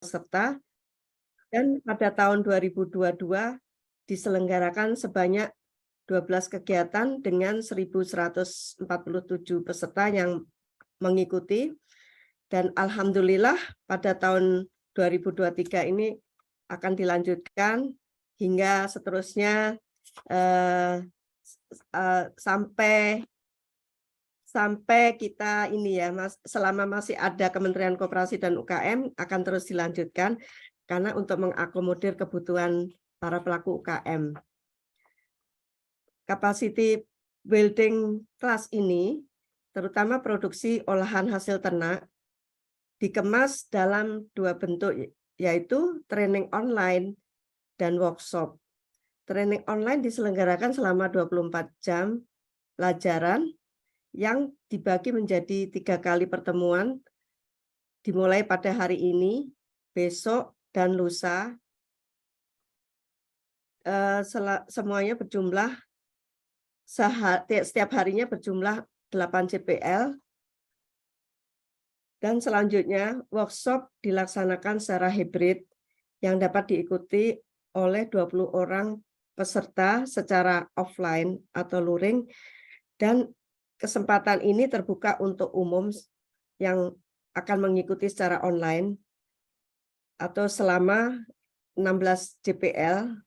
peserta, dan pada tahun 2022 diselenggarakan sebanyak 12 kegiatan dengan 1.147 peserta yang mengikuti, dan alhamdulillah pada tahun 2023 ini akan dilanjutkan hingga seterusnya sampai kita ini ya, selama masih ada Kementerian Koperasi dan UKM akan terus dilanjutkan karena untuk mengakomodir kebutuhan para pelaku UKM. Capacity building class ini, terutama produksi olahan hasil ternak, dikemas dalam 2 bentuk, yaitu training online dan workshop. Training online diselenggarakan selama 24 jam pelajaran yang dibagi menjadi 3 kali pertemuan, dimulai pada hari ini, besok, dan lusa. Semuanya berjumlah, setiap harinya berjumlah 8 CPL, dan selanjutnya workshop dilaksanakan secara hibrid yang dapat diikuti oleh 20 orang peserta secara offline atau luring, dan kesempatan ini terbuka untuk umum yang akan mengikuti secara online atau selama 16 JPL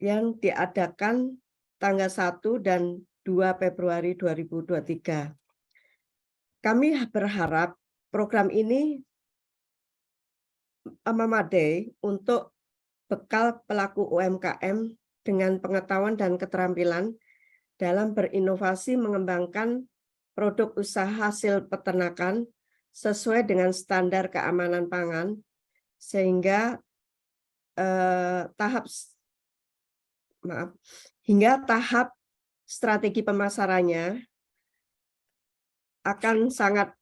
yang diadakan tanggal 1 dan 2 Februari 2023. Kami berharap program ini memadai untuk bekal pelaku UMKM dengan pengetahuan dan keterampilan dalam berinovasi mengembangkan produk usaha hasil peternakan sesuai dengan standar keamanan pangan, sehingga tahap strategi pemasarannya akan sangat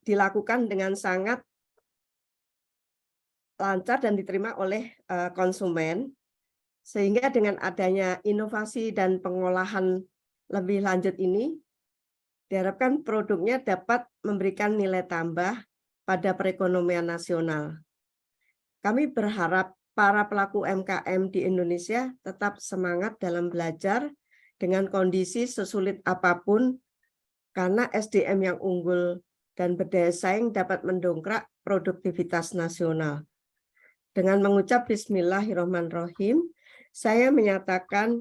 dilakukan dengan sangat lancar dan diterima oleh konsumen, sehingga dengan adanya inovasi dan pengolahan lebih lanjut ini, diharapkan produknya dapat memberikan nilai tambah pada perekonomian nasional. Kami berharap para pelaku UMKM di Indonesia tetap semangat dalam belajar dengan kondisi sesulit apapun, karena SDM yang unggul dan berdaya saing dapat mendongkrak produktivitas nasional. Dengan mengucap Bismillahirrahmanirrahim, saya menyatakan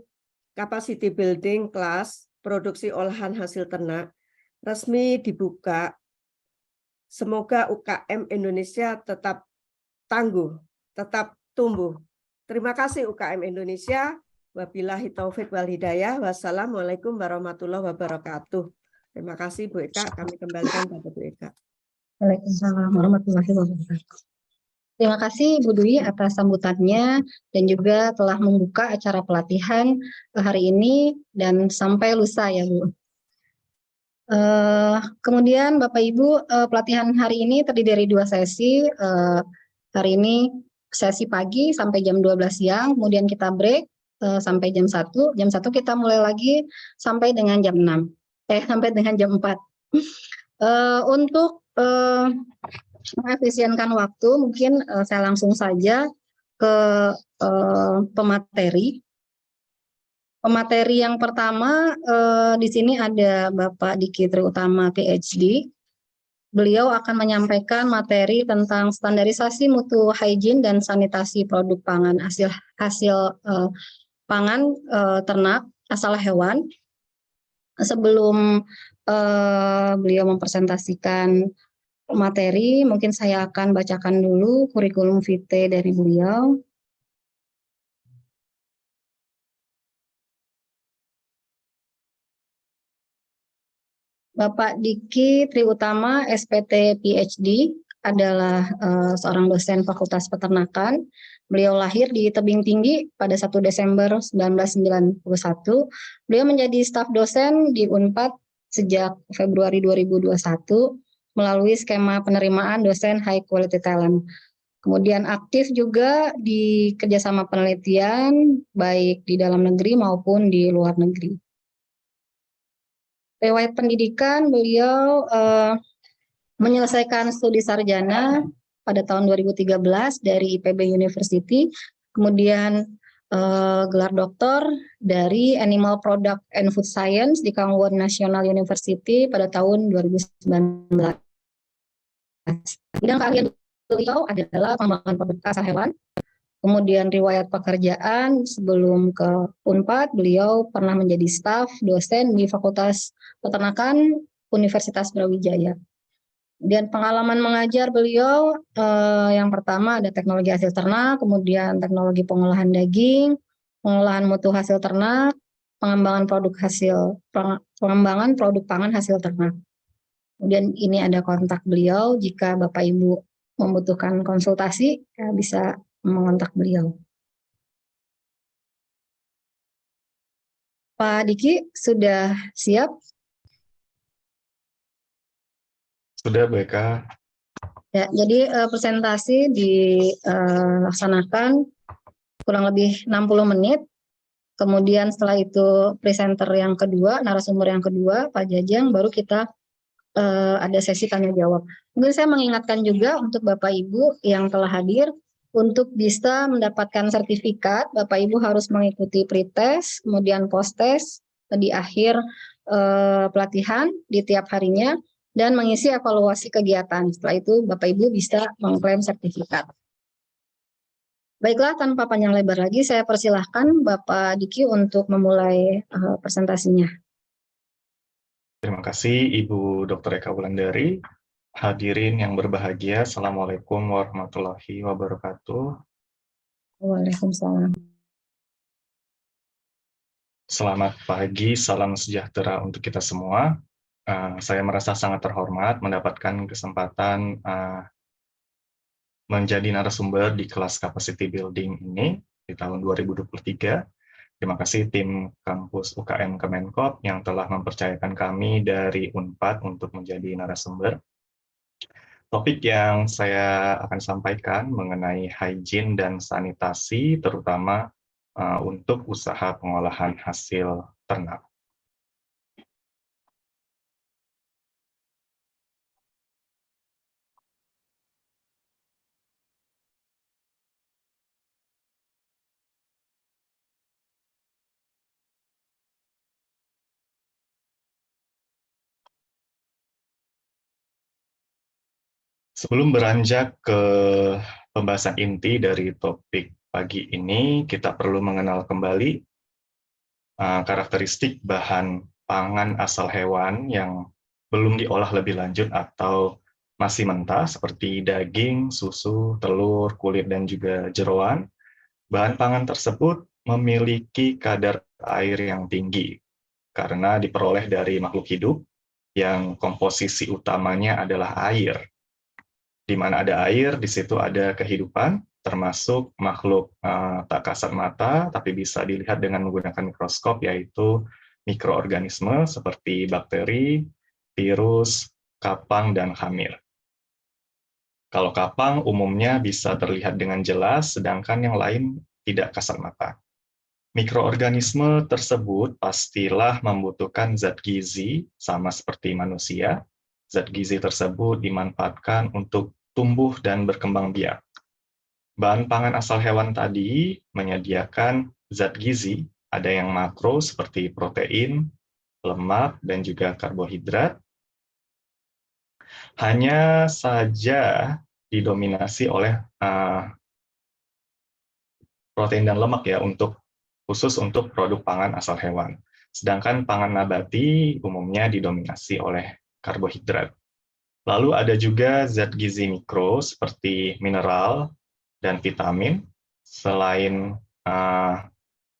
capacity building class produksi olahan hasil ternak resmi dibuka. Semoga UKM Indonesia tetap tangguh, tetap tumbuh. Terima kasih UKM Indonesia. Wabillahi taufik wal hidayah. Wassalamualaikum warahmatullahi wabarakatuh. Terima kasih Bu Eka, kami kembalikan pada Bu Eka. Waalaikumsalam warahmatullahi wabarakatuh. Terima kasih Bu Dwi atas sambutannya dan juga telah membuka acara pelatihan hari ini dan sampai lusa ya Bu. Kemudian Bapak Ibu, pelatihan hari ini terdiri dari 2 sesi. Hari ini sesi pagi sampai jam 12 siang, kemudian kita break sampai jam 1. Jam 1 kita mulai lagi sampai dengan jam 6. Sampai dengan jam 4. Untuk mengefisienkan waktu, mungkin saya langsung saja ke pemateri. Pemateri yang pertama di sini ada Bapak Diki Triutama PhD. Beliau akan menyampaikan materi tentang standarisasi mutu hygiene dan sanitasi produk pangan hasil pangan ternak asal hewan. Sebelum beliau mempresentasikan materi, mungkin saya akan bacakan dulu kurikulum vitae dari beliau. Bapak Diki Triutama, SPT PhD, adalah seorang dosen Fakultas Peternakan. Beliau lahir di Tebing Tinggi pada 1 Desember 1991. Beliau menjadi staf dosen di Unpad sejak Februari 2021 melalui skema penerimaan dosen high quality talent. Kemudian aktif juga di kerjasama penelitian baik di dalam negeri maupun di luar negeri. Riwayat pendidikan beliau menyelesaikan studi sarjana pada tahun 2013 dari IPB University, kemudian gelar doktor dari Animal Product and Food Science di Kangwon National University pada tahun 2019. Bidang keahlian beliau adalah pengembangan produk asal hewan. Kemudian riwayat pekerjaan sebelum ke Unpad, beliau pernah menjadi staf dosen di Fakultas Peternakan Universitas Brawijaya. Dan pengalaman mengajar beliau yang pertama ada teknologi hasil ternak, kemudian teknologi pengolahan daging, pengolahan mutu hasil ternak, pengembangan produk pangan hasil ternak. Kemudian ini ada kontak beliau, jika Bapak Ibu membutuhkan konsultasi ya bisa mengontak beliau. Pak Diki sudah siap? Sudah, BK. Ya, jadi presentasi dilaksanakan kurang lebih 60 menit. Kemudian setelah itu presenter yang kedua, narasumber yang kedua, Pak Jajang, baru kita ada sesi tanya jawab. Mungkin saya mengingatkan juga untuk Bapak Ibu yang telah hadir, untuk bisa mendapatkan sertifikat, Bapak Ibu harus mengikuti pretest, kemudian post-test di akhir pelatihan di tiap harinya, dan mengisi evaluasi kegiatan. Setelah itu Bapak Ibu bisa mengklaim sertifikat. Baiklah, tanpa panjang lebar lagi, saya persilahkan Bapak Diki untuk memulai presentasinya. Terima kasih Ibu Dr. Eka Wulandari. Hadirin yang berbahagia, Assalamualaikum warahmatullahi wabarakatuh. Waalaikumsalam. Selamat pagi, salam sejahtera untuk kita semua. Saya merasa sangat terhormat mendapatkan kesempatan menjadi narasumber di kelas Capacity Building ini di tahun 2023. Terima kasih tim kampus UKM Kemenkop yang telah mempercayakan kami dari Unpad untuk menjadi narasumber. Topik yang saya akan sampaikan mengenai hygiene dan sanitasi, terutama untuk usaha pengolahan hasil ternak. Sebelum beranjak ke pembahasan inti dari topik pagi ini, kita perlu mengenal kembali karakteristik bahan pangan asal hewan yang belum diolah lebih lanjut atau masih mentah, seperti daging, susu, telur, kulit, dan juga jeroan. Bahan pangan tersebut memiliki kadar air yang tinggi karena diperoleh dari makhluk hidup yang komposisi utamanya adalah air. Di mana ada air, di situ ada kehidupan, termasuk makhluk tak kasat mata, tapi bisa dilihat dengan menggunakan mikroskop, yaitu mikroorganisme seperti bakteri, virus, kapang, dan hamir. Kalau kapang umumnya bisa terlihat dengan jelas, sedangkan yang lain tidak kasat mata. Mikroorganisme tersebut pastilah membutuhkan zat gizi, sama seperti manusia. Zat gizi tersebut dimanfaatkan untuk tumbuh dan berkembang biak. Bahan pangan asal hewan tadi menyediakan zat gizi, ada yang makro seperti protein, lemak, dan juga karbohidrat. Hanya saja didominasi oleh protein dan lemak ya, khusus untuk produk pangan asal hewan. Sedangkan pangan nabati umumnya didominasi oleh karbohidrat. Lalu ada juga zat gizi mikro seperti mineral dan vitamin. Selain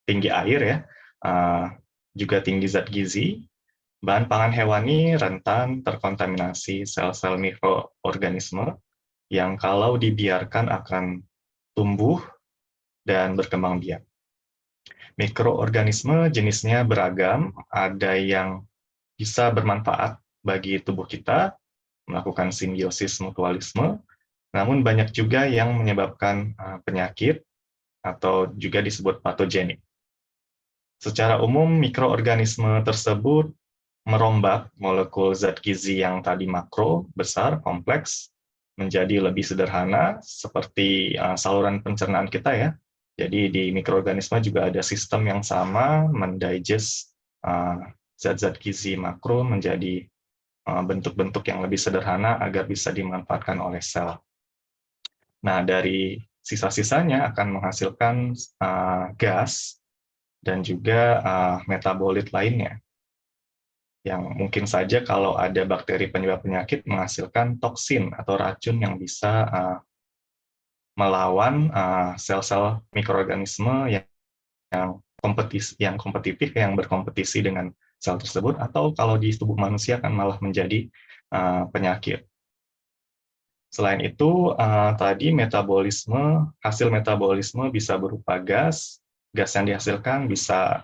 tinggi air ya, juga tinggi zat gizi. Bahan pangan hewani rentan terkontaminasi sel-sel mikroorganisme yang kalau dibiarkan akan tumbuh dan berkembang biak. Mikroorganisme jenisnya beragam, ada yang bisa bermanfaat bagi tubuh kita, melakukan simbiosis mutualisme, namun banyak juga yang menyebabkan penyakit atau juga disebut patogenik. Secara umum, mikroorganisme tersebut merombak molekul zat gizi yang tadi makro, besar, kompleks, menjadi lebih sederhana, seperti saluran pencernaan kita ya. Jadi di mikroorganisme juga ada sistem yang sama, mendigest zat-zat gizi makro menjadi bentuk-bentuk yang lebih sederhana agar bisa dimanfaatkan oleh sel. Nah, dari sisa-sisanya akan menghasilkan gas dan juga metabolit lainnya, yang mungkin saja kalau ada bakteri penyebab penyakit menghasilkan toksin atau racun yang bisa melawan sel-sel mikroorganisme yang kompetitif, yang berkompetisi dengan sel tersebut, atau kalau di tubuh manusia kan malah menjadi penyakit. Selain itu, tadi hasil metabolisme bisa berupa gas yang dihasilkan bisa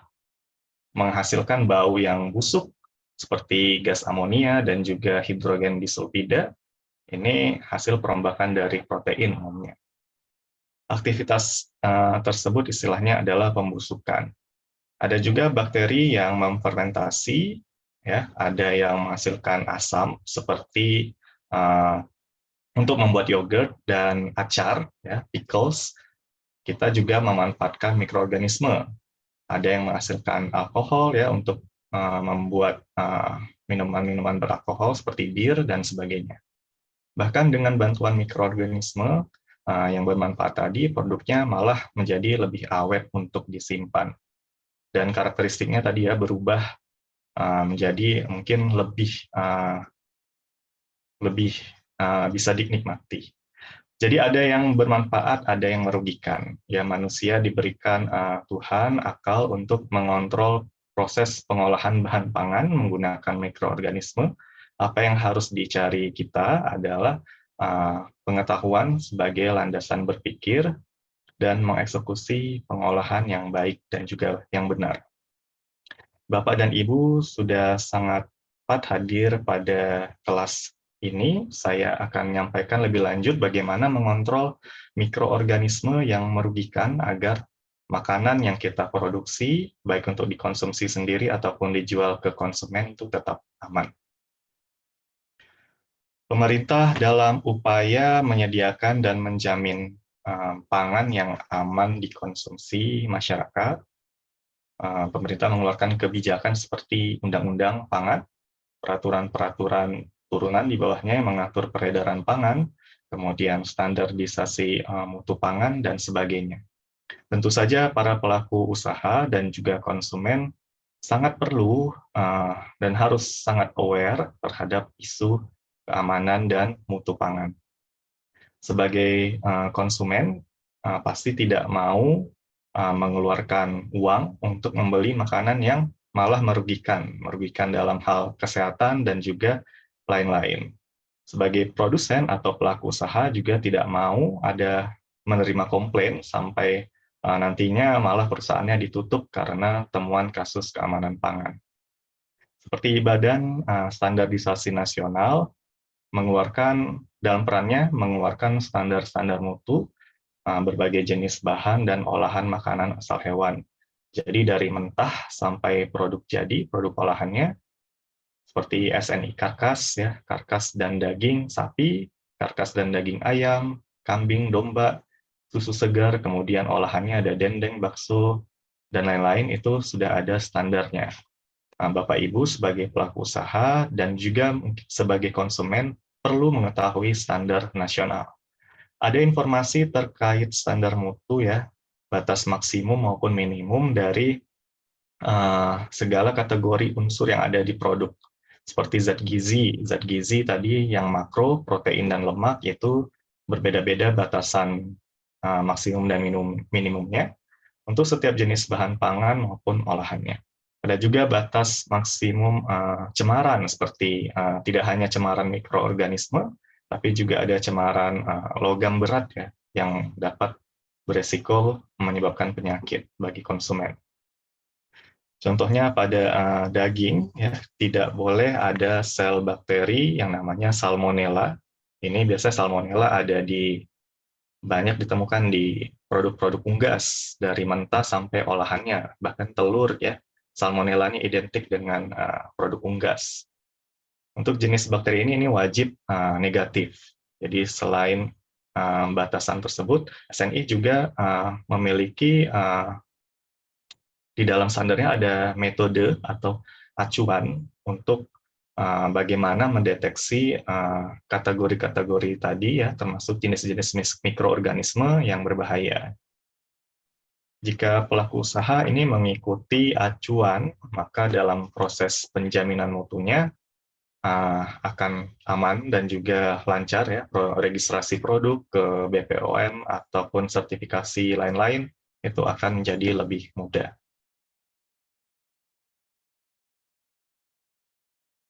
menghasilkan bau yang busuk, seperti gas amonia dan juga hidrogen disulfida. Ini hasil perombakan dari protein umumnya. Aktivitas tersebut istilahnya adalah pembusukan. Ada juga bakteri yang memfermentasi, ya, ada yang menghasilkan asam seperti untuk membuat yogurt dan acar, ya, pickles. Kita juga memanfaatkan mikroorganisme. Ada yang menghasilkan alkohol ya untuk membuat minuman-minuman beralkohol seperti bir dan sebagainya. Bahkan dengan bantuan mikroorganisme yang bermanfaat tadi, produknya malah menjadi lebih awet untuk disimpan. Dan karakteristiknya tadi ya berubah menjadi mungkin lebih bisa dinikmati. Jadi ada yang bermanfaat, ada yang merugikan. Ya, manusia diberikan Tuhan akal untuk mengontrol proses pengolahan bahan pangan menggunakan mikroorganisme. Apa yang harus dicari kita adalah pengetahuan sebagai landasan berpikir dan mengeksekusi pengolahan yang baik dan juga yang benar. Bapak dan Ibu sudah sangat tepat hadir pada kelas ini. Saya akan menyampaikan lebih lanjut bagaimana mengontrol mikroorganisme yang merugikan agar makanan yang kita produksi, baik untuk dikonsumsi sendiri ataupun dijual ke konsumen, itu tetap aman. Pemerintah dalam upaya menyediakan dan menjamin pangan yang aman dikonsumsi masyarakat, pemerintah mengeluarkan kebijakan seperti Undang-Undang Pangan, peraturan-peraturan turunan di bawahnya yang mengatur peredaran pangan, kemudian standarisasi mutu pangan, dan sebagainya. Tentu saja para pelaku usaha dan juga konsumen sangat perlu dan harus sangat aware terhadap isu keamanan dan mutu pangan. Sebagai konsumen, pasti tidak mau mengeluarkan uang untuk membeli makanan yang malah merugikan dalam hal kesehatan dan juga lain-lain. Sebagai produsen atau pelaku usaha juga tidak mau ada menerima komplain sampai nantinya malah perusahaannya ditutup karena temuan kasus keamanan pangan. Seperti Badan Standarisasi Nasional dalam perannya mengeluarkan standar-standar mutu berbagai jenis bahan dan olahan makanan asal hewan. Jadi dari mentah sampai produk jadi, produk olahannya, seperti SNI karkas, ya, karkas dan daging sapi, karkas dan daging ayam, kambing, domba, susu segar, kemudian olahannya ada dendeng, bakso, dan lain-lain, itu sudah ada standarnya. Bapak Ibu sebagai pelaku usaha dan juga sebagai konsumen perlu mengetahui standar nasional. Ada informasi terkait standar mutu ya, batas maksimum maupun minimum dari segala kategori unsur yang ada di produk. Seperti zat gizi tadi yang makro, protein dan lemak itu berbeda-beda batasan maksimum dan minimumnya untuk setiap jenis bahan pangan maupun olahannya. Ada juga batas maksimum cemaran seperti tidak hanya cemaran mikroorganisme, tapi juga ada cemaran logam berat ya yang dapat beresiko menyebabkan penyakit bagi konsumen. Contohnya pada daging ya tidak boleh ada sel bakteri yang namanya salmonella. Ini biasanya salmonella banyak ditemukan di produk-produk unggas dari mentah sampai olahannya, bahkan telur ya Salmonella ini identik dengan produk unggas. Untuk jenis bakteri ini wajib negatif. Jadi selain batasan tersebut, SNI juga memiliki di dalam standarnya ada metode atau acuan untuk bagaimana mendeteksi kategori-kategori tadi ya, termasuk jenis-jenis mikroorganisme yang berbahaya. Jika pelaku usaha ini mengikuti acuan, maka dalam proses penjaminan mutunya akan aman dan juga lancar ya, registrasi produk ke BPOM ataupun sertifikasi lain-lain itu akan menjadi lebih mudah.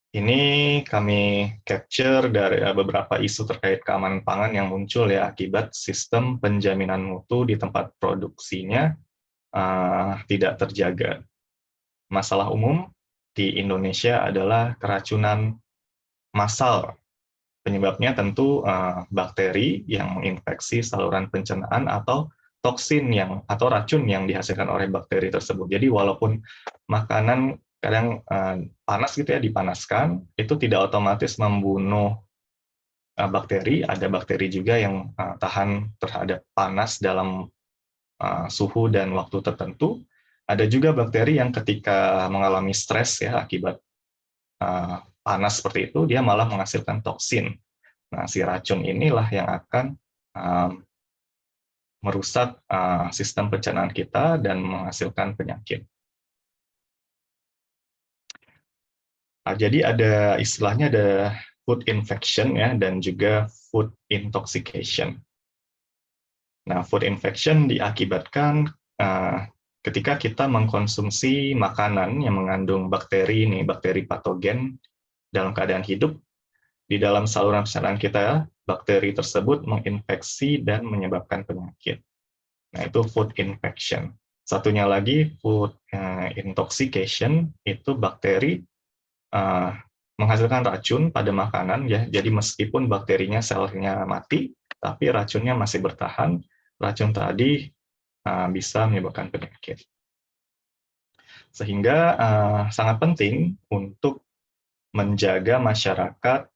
Ini kami capture dari beberapa isu terkait keamanan pangan yang muncul ya akibat sistem penjaminan mutu di tempat produksinya tidak terjaga. Masalah umum di Indonesia adalah keracunan massal. Penyebabnya tentu bakteri yang menginfeksi saluran pencernaan atau toksin atau racun yang dihasilkan oleh bakteri tersebut. Jadi walaupun makanan kadang panas gitu ya, dipanaskan, itu tidak otomatis membunuh bakteri. Ada bakteri juga yang tahan terhadap panas dalam suhu dan waktu tertentu. Ada juga bakteri yang ketika mengalami stres ya akibat panas seperti itu, dia malah menghasilkan toksin. Nah, si racun inilah yang akan merusak sistem pencernaan kita dan menghasilkan penyakit. Jadi ada istilahnya ada food infection ya dan juga food intoxication. Nah, food infection diakibatkan ketika kita mengkonsumsi makanan yang mengandung bakteri patogen dalam keadaan hidup, di dalam saluran pencernaan kita, bakteri tersebut menginfeksi dan menyebabkan penyakit. Nah, itu food infection. Satunya lagi, food intoxication, itu bakteri menghasilkan racun pada makanan, ya. Jadi meskipun bakterinya selnya mati, tapi racunnya masih bertahan. Racun tadi bisa menyebabkan penyakit. Sehingga sangat penting untuk menjaga masyarakat,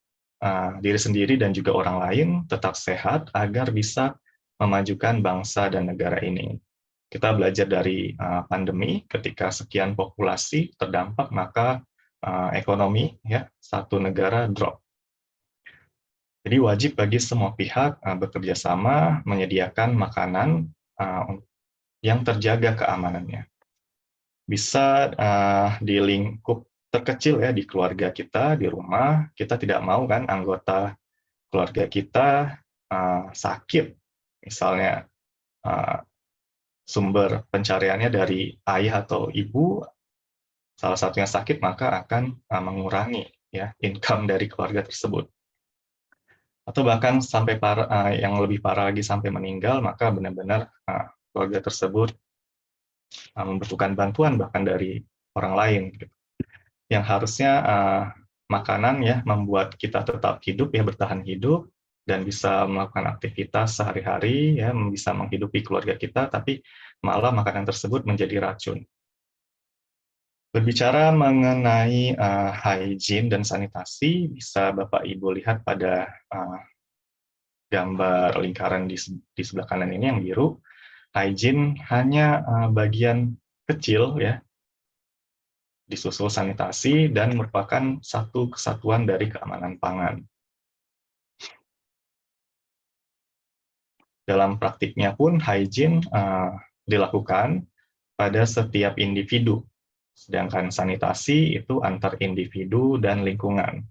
diri sendiri dan juga orang lain tetap sehat agar bisa memajukan bangsa dan negara ini. Kita belajar dari pandemi, ketika sekian populasi terdampak, maka ekonomi ya satu negara drop. Jadi wajib bagi semua pihak bekerja sama menyediakan makanan yang terjaga keamanannya. Bisa di lingkup terkecil ya di keluarga kita, di rumah, kita tidak mau kan anggota keluarga kita sakit, misalnya sumber pencariannya dari ayah atau ibu, salah satunya sakit, maka akan mengurangi ya income dari keluarga tersebut. Atau bahkan sampai yang lebih parah lagi sampai meninggal, maka benar-benar keluarga tersebut membutuhkan bantuan bahkan dari orang lain. Yang harusnya makanan ya membuat kita tetap hidup ya, bertahan hidup dan bisa melakukan aktivitas sehari-hari ya, bisa menghidupi keluarga kita, tapi malah makanan tersebut menjadi racun. Berbicara mengenai hygiene dan sanitasi, bisa Bapak Ibu lihat pada gambar lingkaran di sebelah kanan ini yang biru. Hygiene hanya bagian kecil ya, disusul sanitasi dan merupakan satu kesatuan dari keamanan pangan. Dalam praktiknya pun hygiene dilakukan pada setiap individu, sedangkan sanitasi itu antar individu dan lingkungan.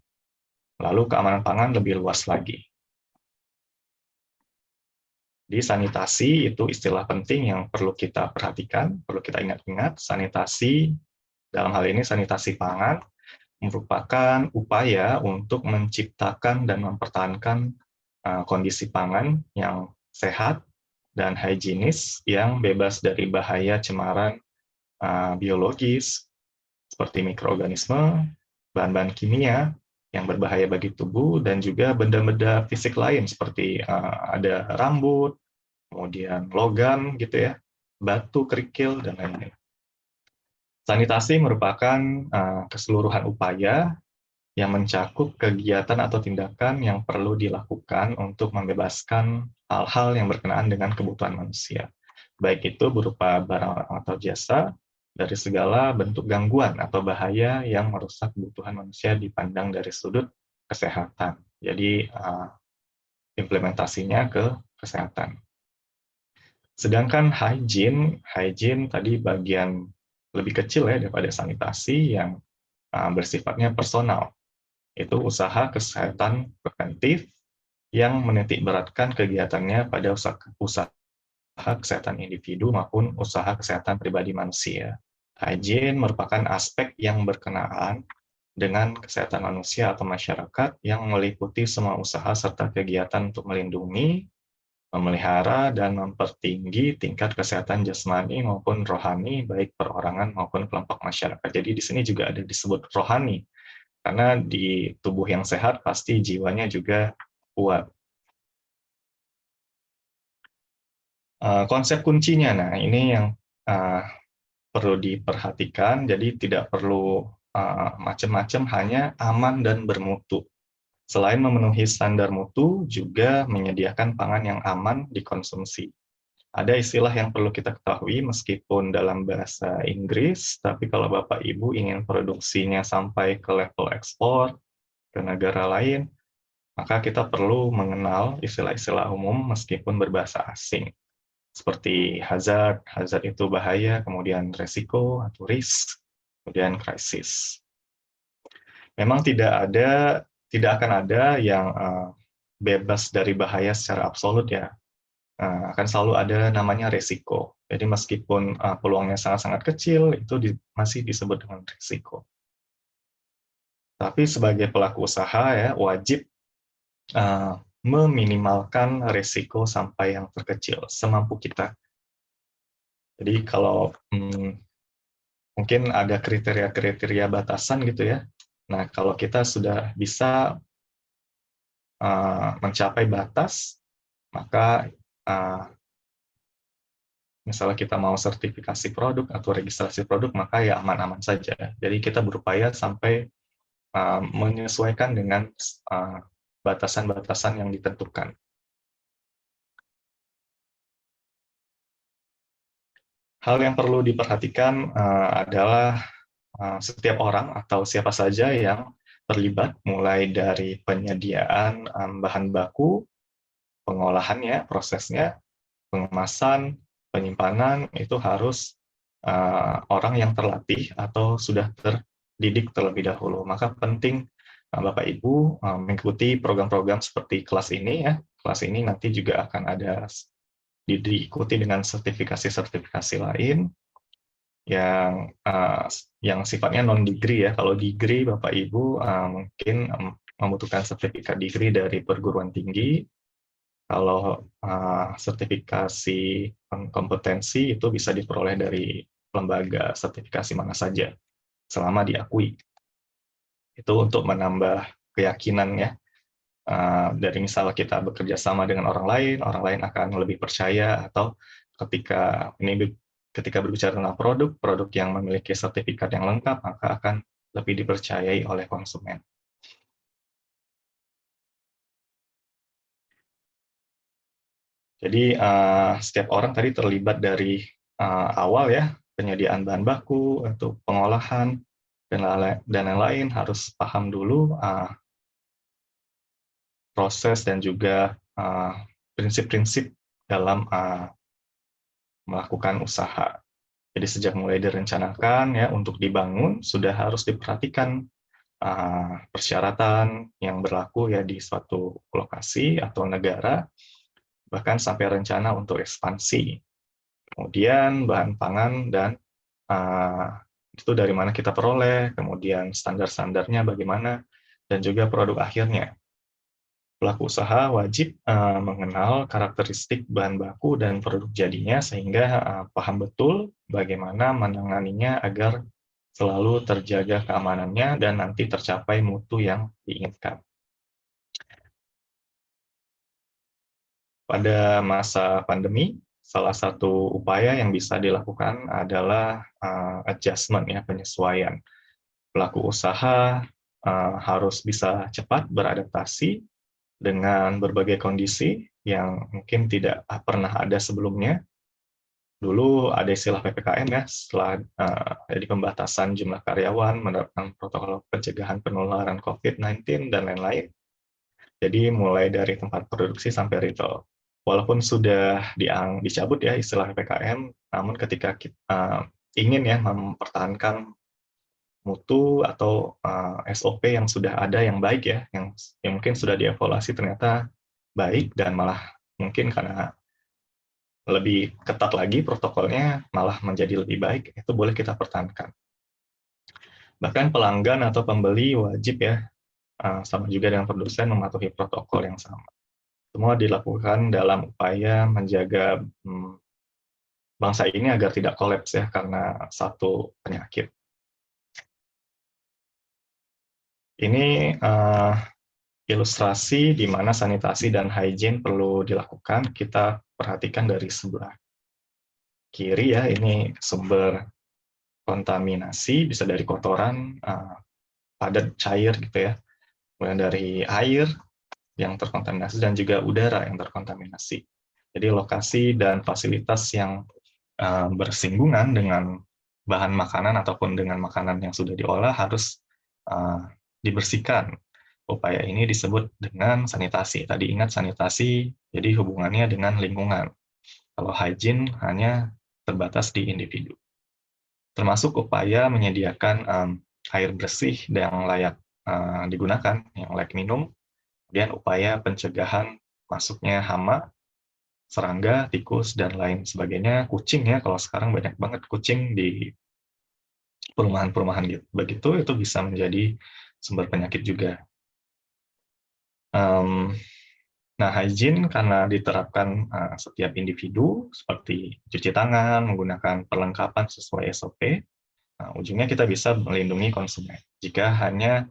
Lalu keamanan pangan lebih luas lagi. Di sanitasi itu istilah penting yang perlu kita perhatikan, perlu kita ingat-ingat. Sanitasi, dalam hal ini sanitasi pangan, merupakan upaya untuk menciptakan dan mempertahankan kondisi pangan yang sehat dan higienis yang bebas dari bahaya cemaran biologis seperti mikroorganisme, bahan-bahan kimia yang berbahaya bagi tubuh, dan juga benda-benda fisik lain seperti ada rambut, kemudian logam gitu ya, batu, kerikil, dan lain-lain. Sanitasi merupakan keseluruhan upaya yang mencakup kegiatan atau tindakan yang perlu dilakukan untuk membebaskan hal-hal yang berkenaan dengan kebutuhan manusia, baik itu berupa barang atau jasa, dari segala bentuk gangguan atau bahaya yang merusak kebutuhan manusia dipandang dari sudut kesehatan. Jadi, implementasinya ke kesehatan. Sedangkan hygiene tadi bagian lebih kecil ya daripada sanitasi yang bersifatnya personal. Itu usaha kesehatan preventif yang menitik beratkan kegiatannya pada usaha kesehatan individu maupun usaha kesehatan pribadi manusia. Hygiene merupakan aspek yang berkenaan dengan kesehatan manusia atau masyarakat yang meliputi semua usaha serta kegiatan untuk melindungi, memelihara, dan mempertinggi tingkat kesehatan jasmani maupun rohani, baik perorangan maupun kelompok masyarakat. Jadi di sini juga ada disebut rohani, karena di tubuh yang sehat pasti jiwanya juga kuat. Konsep kuncinya, nah ini yang perlu diperhatikan, jadi tidak perlu macam-macam, hanya aman dan bermutu. Selain memenuhi standar mutu, juga menyediakan pangan yang aman dikonsumsi. Ada istilah yang perlu kita ketahui meskipun dalam bahasa Inggris, tapi kalau Bapak Ibu ingin produksinya sampai ke level ekspor ke negara lain, maka kita perlu mengenal istilah-istilah umum meskipun berbahasa asing. Seperti hazard itu bahaya, kemudian resiko atau risk, kemudian krisis. Memang tidak akan ada yang bebas dari bahaya secara absolut ya. Akan selalu ada namanya resiko. Jadi meskipun peluangnya sangat-sangat kecil, itu masih disebut dengan resiko. Tapi sebagai pelaku usaha ya wajib meminimalkan resiko sampai yang terkecil semampu kita. Jadi kalau mungkin ada kriteria-kriteria batasan gitu ya. Nah, kalau kita sudah bisa mencapai batas, maka misalnya kita mau sertifikasi produk atau registrasi produk, maka ya aman-aman saja. Jadi kita berupaya sampai menyesuaikan dengan batasan-batasan yang ditentukan. Hal yang perlu diperhatikan adalah setiap orang atau siapa saja yang terlibat, mulai dari penyediaan bahan baku, pengolahannya, prosesnya, pengemasan, penyimpanan, itu harus orang yang terlatih atau sudah terdidik terlebih dahulu. Maka penting Bapak Ibu mengikuti program-program seperti kelas ini ya. Kelas ini nanti juga akan ada diikuti dengan sertifikasi-sertifikasi lain yang sifatnya non degree ya. Kalau degree Bapak Ibu mungkin membutuhkan sertifikat degree dari perguruan tinggi. Kalau sertifikasi kompetensi itu bisa diperoleh dari lembaga sertifikasi mana saja selama diakui. Itu untuk menambah keyakinan ya. Dari misal kita bekerja sama dengan orang lain akan lebih percaya, atau ketika berbicara tentang produk yang memiliki sertifikat yang lengkap, maka akan lebih dipercayai oleh konsumen. Jadi setiap orang tadi terlibat dari awal ya, penyediaan bahan baku, untuk pengolahan, dan lain-lain harus paham dulu proses dan juga prinsip-prinsip dalam melakukan usaha. Jadi sejak mulai direncanakan ya untuk dibangun, sudah harus diperhatikan persyaratan yang berlaku ya di suatu lokasi atau negara, bahkan sampai rencana untuk ekspansi. Kemudian bahan pangan dan itu dari mana kita peroleh, kemudian standar-standarnya bagaimana, dan juga produk akhirnya. Pelaku usaha wajib mengenal karakteristik bahan baku dan produk jadinya sehingga paham betul bagaimana menanganinya agar selalu terjaga keamanannya dan nanti tercapai mutu yang diinginkan. Pada masa pandemi, salah satu upaya yang bisa dilakukan adalah adjustment, ya, penyesuaian. Pelaku usaha harus bisa cepat beradaptasi dengan berbagai kondisi yang mungkin tidak pernah ada sebelumnya. Dulu ada istilah PPKM, ya, setelah jadi pembatasan jumlah karyawan, menerapkan protokol pencegahan penularan COVID-19 dan lain-lain. Jadi mulai dari tempat produksi sampai retail. Walaupun sudah dicabut, ya, istilah PPKM, namun ketika kita ingin, ya, mempertahankan mutu atau SOP yang sudah ada yang baik, ya, yang mungkin sudah dievaluasi ternyata baik dan malah mungkin karena lebih ketat lagi protokolnya malah menjadi lebih baik, itu boleh kita pertahankan. Bahkan pelanggan atau pembeli wajib, ya, sama juga dengan produsen mematuhi protokol yang sama. Semua dilakukan dalam upaya menjaga bangsa ini agar tidak kolaps, ya, karena satu penyakit. Ini ilustrasi di mana sanitasi dan hygiene perlu dilakukan. Kita perhatikan dari sebelah kiri, ya, ini sumber kontaminasi, bisa dari kotoran, padat cair gitu, ya, kemudian dari air yang terkontaminasi dan juga udara yang terkontaminasi. Jadi lokasi dan fasilitas yang bersinggungan dengan bahan makanan ataupun dengan makanan yang sudah diolah harus dibersihkan. Upaya ini disebut dengan sanitasi. Tadi ingat sanitasi, jadi hubungannya dengan lingkungan. Kalau hygiene hanya terbatas di individu. Termasuk upaya menyediakan air bersih yang layak digunakan, yang layak minum, kemudian upaya pencegahan masuknya hama, serangga, tikus, dan lain sebagainya. Kucing, ya, kalau sekarang banyak banget kucing di perumahan-perumahan gitu. Begitu, itu bisa menjadi sumber penyakit juga. Nah, hygiene karena diterapkan setiap individu, seperti cuci tangan, menggunakan perlengkapan sesuai SOP, ujungnya kita bisa melindungi konsumen. Jika hanya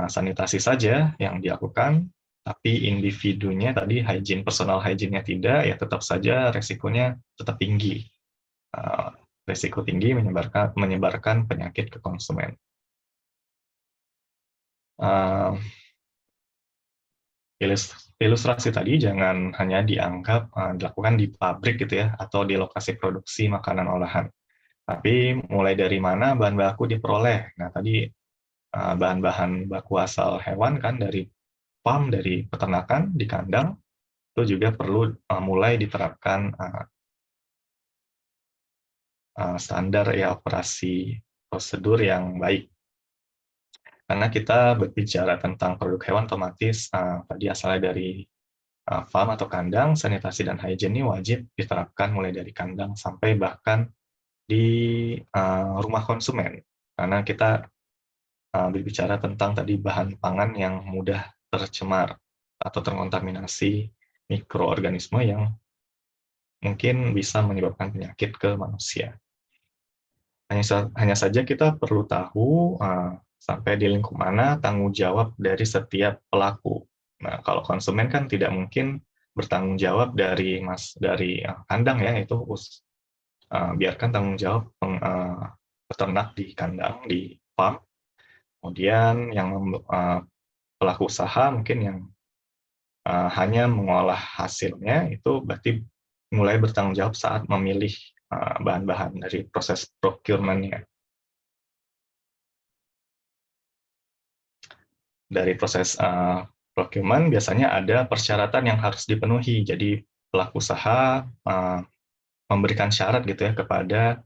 sanitasi saja yang dilakukan, tapi individunya tadi hygiene, personal hygiene-nya tidak, ya tetap saja resikonya tetap tinggi. Resiko tinggi menyebarkan penyakit ke konsumen. Ilustrasi tadi jangan hanya dianggap dilakukan di pabrik gitu, ya, atau di lokasi produksi makanan olahan. Tapi mulai dari mana bahan baku diperoleh. Nah, tadi bahan-bahan baku asal hewan kan dari farm, dari peternakan di kandang, itu juga perlu mulai diterapkan standar, ya, operasi prosedur yang baik. Karena kita berbicara tentang produk hewan, otomatis tadi asalnya dari farm atau kandang, sanitasi dan hygiene ini wajib diterapkan mulai dari kandang sampai bahkan di rumah konsumen. Karena kita berbicara tentang tadi bahan pangan yang mudah tercemar atau terkontaminasi mikroorganisme yang mungkin bisa menyebabkan penyakit ke manusia. Hanya saja kita perlu tahu sampai di lingkup mana tanggung jawab dari setiap pelaku. Nah, kalau konsumen kan tidak mungkin bertanggung jawab dari kandang, ya, itu biarkan tanggung jawab peternak di kandang, di farm. Kemudian yang pelaku usaha mungkin yang hanya mengolah hasilnya, itu berarti mulai bertanggung jawab saat memilih bahan-bahan dari proses procurement-nya. Dari proses procurement biasanya ada persyaratan yang harus dipenuhi. Jadi pelaku usaha memberikan syarat gitu, ya, kepada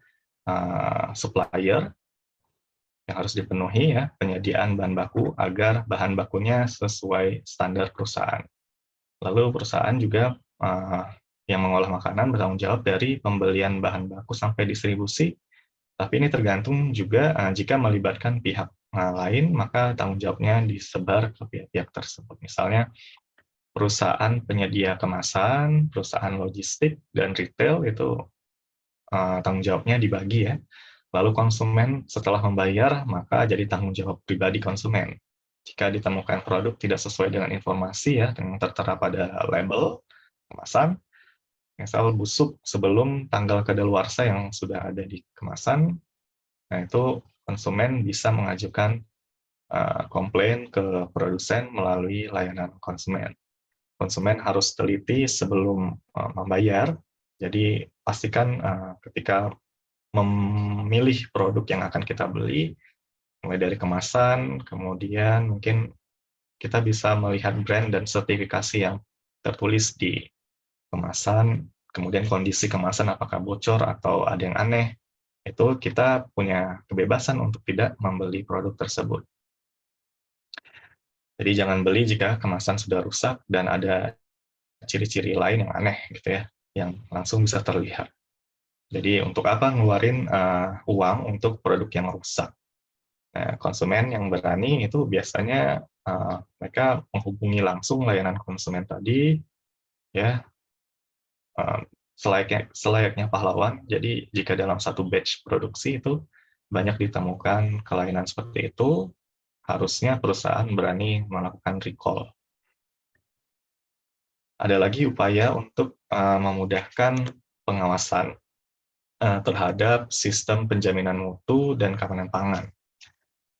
supplier yang harus dipenuhi, ya, penyediaan bahan baku agar bahan bakunya sesuai standar perusahaan. Lalu perusahaan juga yang mengolah makanan bertanggung jawab dari pembelian bahan baku sampai distribusi, tapi ini tergantung juga jika melibatkan pihak lain, maka tanggung jawabnya disebar ke pihak-pihak tersebut. Misalnya perusahaan penyedia kemasan, perusahaan logistik, dan retail itu tanggung jawabnya dibagi, ya. Lalu konsumen setelah membayar, maka jadi tanggung jawab pribadi konsumen. Jika ditemukan produk tidak sesuai dengan informasi, ya, yang tertera pada label kemasan, misal busuk sebelum tanggal kadaluarsa yang sudah ada di kemasan, nah itu konsumen bisa mengajukan komplain ke produsen melalui layanan konsumen. Konsumen harus teliti sebelum membayar, jadi pastikan ketika memilih produk yang akan kita beli, mulai dari kemasan, kemudian mungkin kita bisa melihat brand dan sertifikasi yang tertulis di kemasan, kemudian kondisi kemasan apakah bocor atau ada yang aneh, itu kita punya kebebasan untuk tidak membeli produk tersebut. Jadi jangan beli jika kemasan sudah rusak dan ada ciri-ciri lain yang aneh gitu ya, yang langsung bisa terlihat. Jadi untuk apa ngeluarin uang untuk produk yang rusak? Nah, konsumen yang berani itu biasanya mereka menghubungi langsung layanan konsumen tadi, ya, selayaknya pahlawan. Jadi jika dalam satu batch produksi itu banyak ditemukan kelainan seperti itu, harusnya perusahaan berani melakukan recall. Ada lagi upaya untuk memudahkan pengawasan terhadap sistem penjaminan mutu dan keamanan pangan,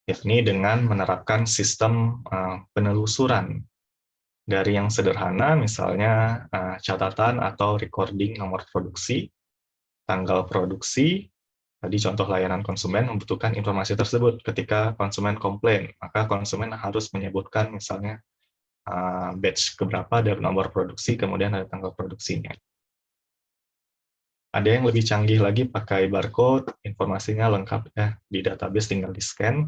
yakni dengan menerapkan sistem penelusuran dari yang sederhana, misalnya catatan atau recording nomor produksi, tanggal produksi. Tadi contoh layanan konsumen membutuhkan informasi tersebut ketika konsumen komplain, maka konsumen harus menyebutkan misalnya batch keberapa dari nomor produksi, kemudian ada tanggal produksinya. Ada yang lebih canggih lagi pakai barcode, informasinya lengkap ya, di database tinggal di-scan,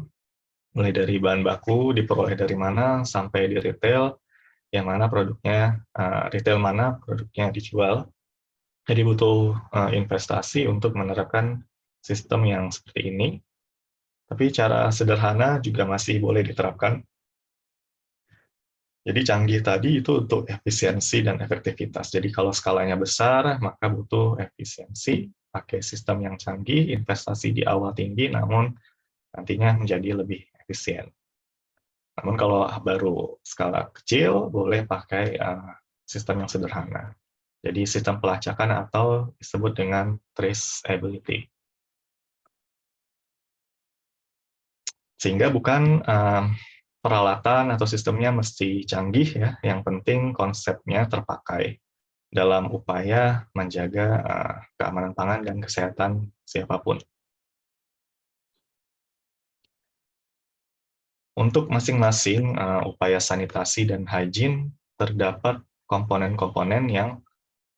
mulai dari bahan baku, diperoleh dari mana, sampai di retail, yang mana produknya, retail mana produknya dijual. Jadi butuh investasi untuk menerapkan sistem yang seperti ini, tapi cara sederhana juga masih boleh diterapkan. Jadi canggih tadi itu untuk efisiensi dan efektivitas. Jadi kalau skalanya besar, maka butuh efisiensi, pakai sistem yang canggih, investasi di awal tinggi, namun nantinya menjadi lebih efisien. Namun kalau baru skala kecil, boleh pakai sistem yang sederhana. Jadi sistem pelacakan atau disebut dengan traceability. Sehingga bukan peralatan atau sistemnya mesti canggih ya, yang penting konsepnya terpakai dalam upaya menjaga keamanan pangan dan kesehatan siapapun. Untuk masing-masing upaya sanitasi dan hygiene terdapat komponen-komponen yang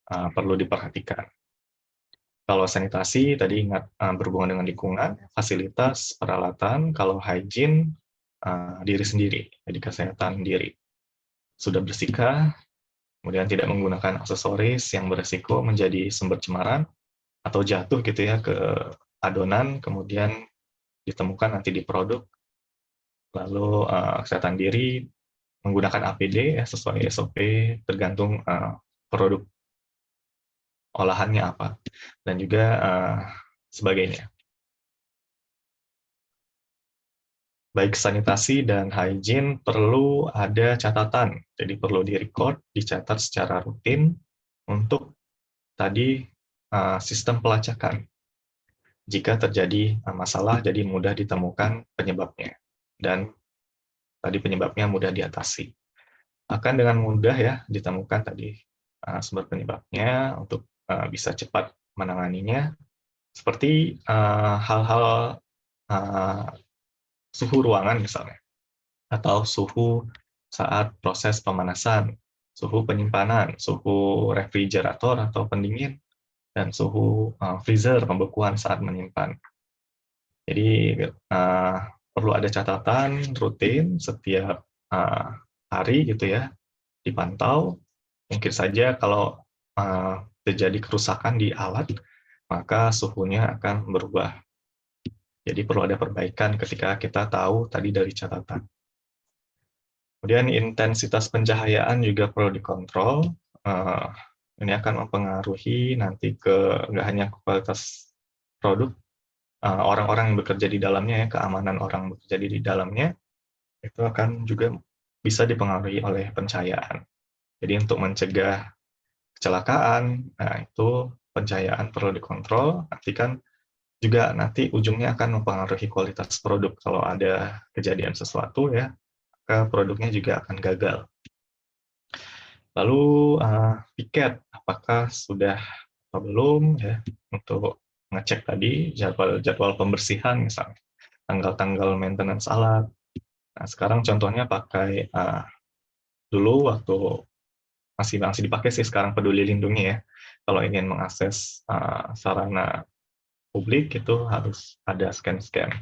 perlu diperhatikan. Kalau sanitasi tadi ingat berhubungan dengan lingkungan, fasilitas, peralatan. Kalau hygiene diri sendiri, jadi kesehtan diri. Sudah bersikah, kemudian tidak menggunakan aksesoris yang beresiko menjadi sumber cemaran atau jatuh gitu ya ke adonan, kemudian ditemukan nanti di produk. Lalu kesehatan diri menggunakan APD ya, sesuai SOP tergantung produk olahannya apa dan juga sebagainya. Baik sanitasi dan hygiene perlu ada catatan, jadi perlu direcord, dicatat secara rutin untuk tadi sistem pelacakan. Jika terjadi masalah, jadi mudah ditemukan penyebabnya dan tadi penyebabnya mudah diatasi. Akan dengan mudah ya ditemukan tadi sumber penyebabnya untuk bisa cepat menanganinya, seperti hal-hal suhu ruangan misalnya, atau suhu saat proses pemanasan, suhu penyimpanan, suhu refrigerator atau pendingin, dan suhu freezer pembekuan saat menyimpan. Jadi perlu ada catatan rutin setiap hari gitu ya, dipantau. Mungkin saja kalau terjadi kerusakan di alat, maka suhunya akan berubah. Jadi perlu ada perbaikan ketika kita tahu tadi dari catatan. Kemudian intensitas pencahayaan juga perlu dikontrol. Ini akan mempengaruhi nanti nggak hanya kualitas produk, orang-orang yang bekerja di dalamnya ya, keamanan orang bekerja di dalamnya, itu akan juga bisa dipengaruhi oleh pencahayaan. Jadi untuk mencegah kecelakaan, nah itu pencahayaan perlu dikontrol, nanti kan juga nanti ujungnya akan mempengaruhi kualitas produk. Kalau ada kejadian sesuatu ya, produknya juga akan gagal. Lalu piket, apakah sudah atau belum ya, untuk ngecek tadi jadwal pembersihan misalnya, tanggal-tanggal maintenance alat. Nah, sekarang contohnya pakai dulu waktu masih dipakai sih sekarang Peduli Lindungi ya. Kalau ingin mengakses sarana publik itu harus ada scan-scan.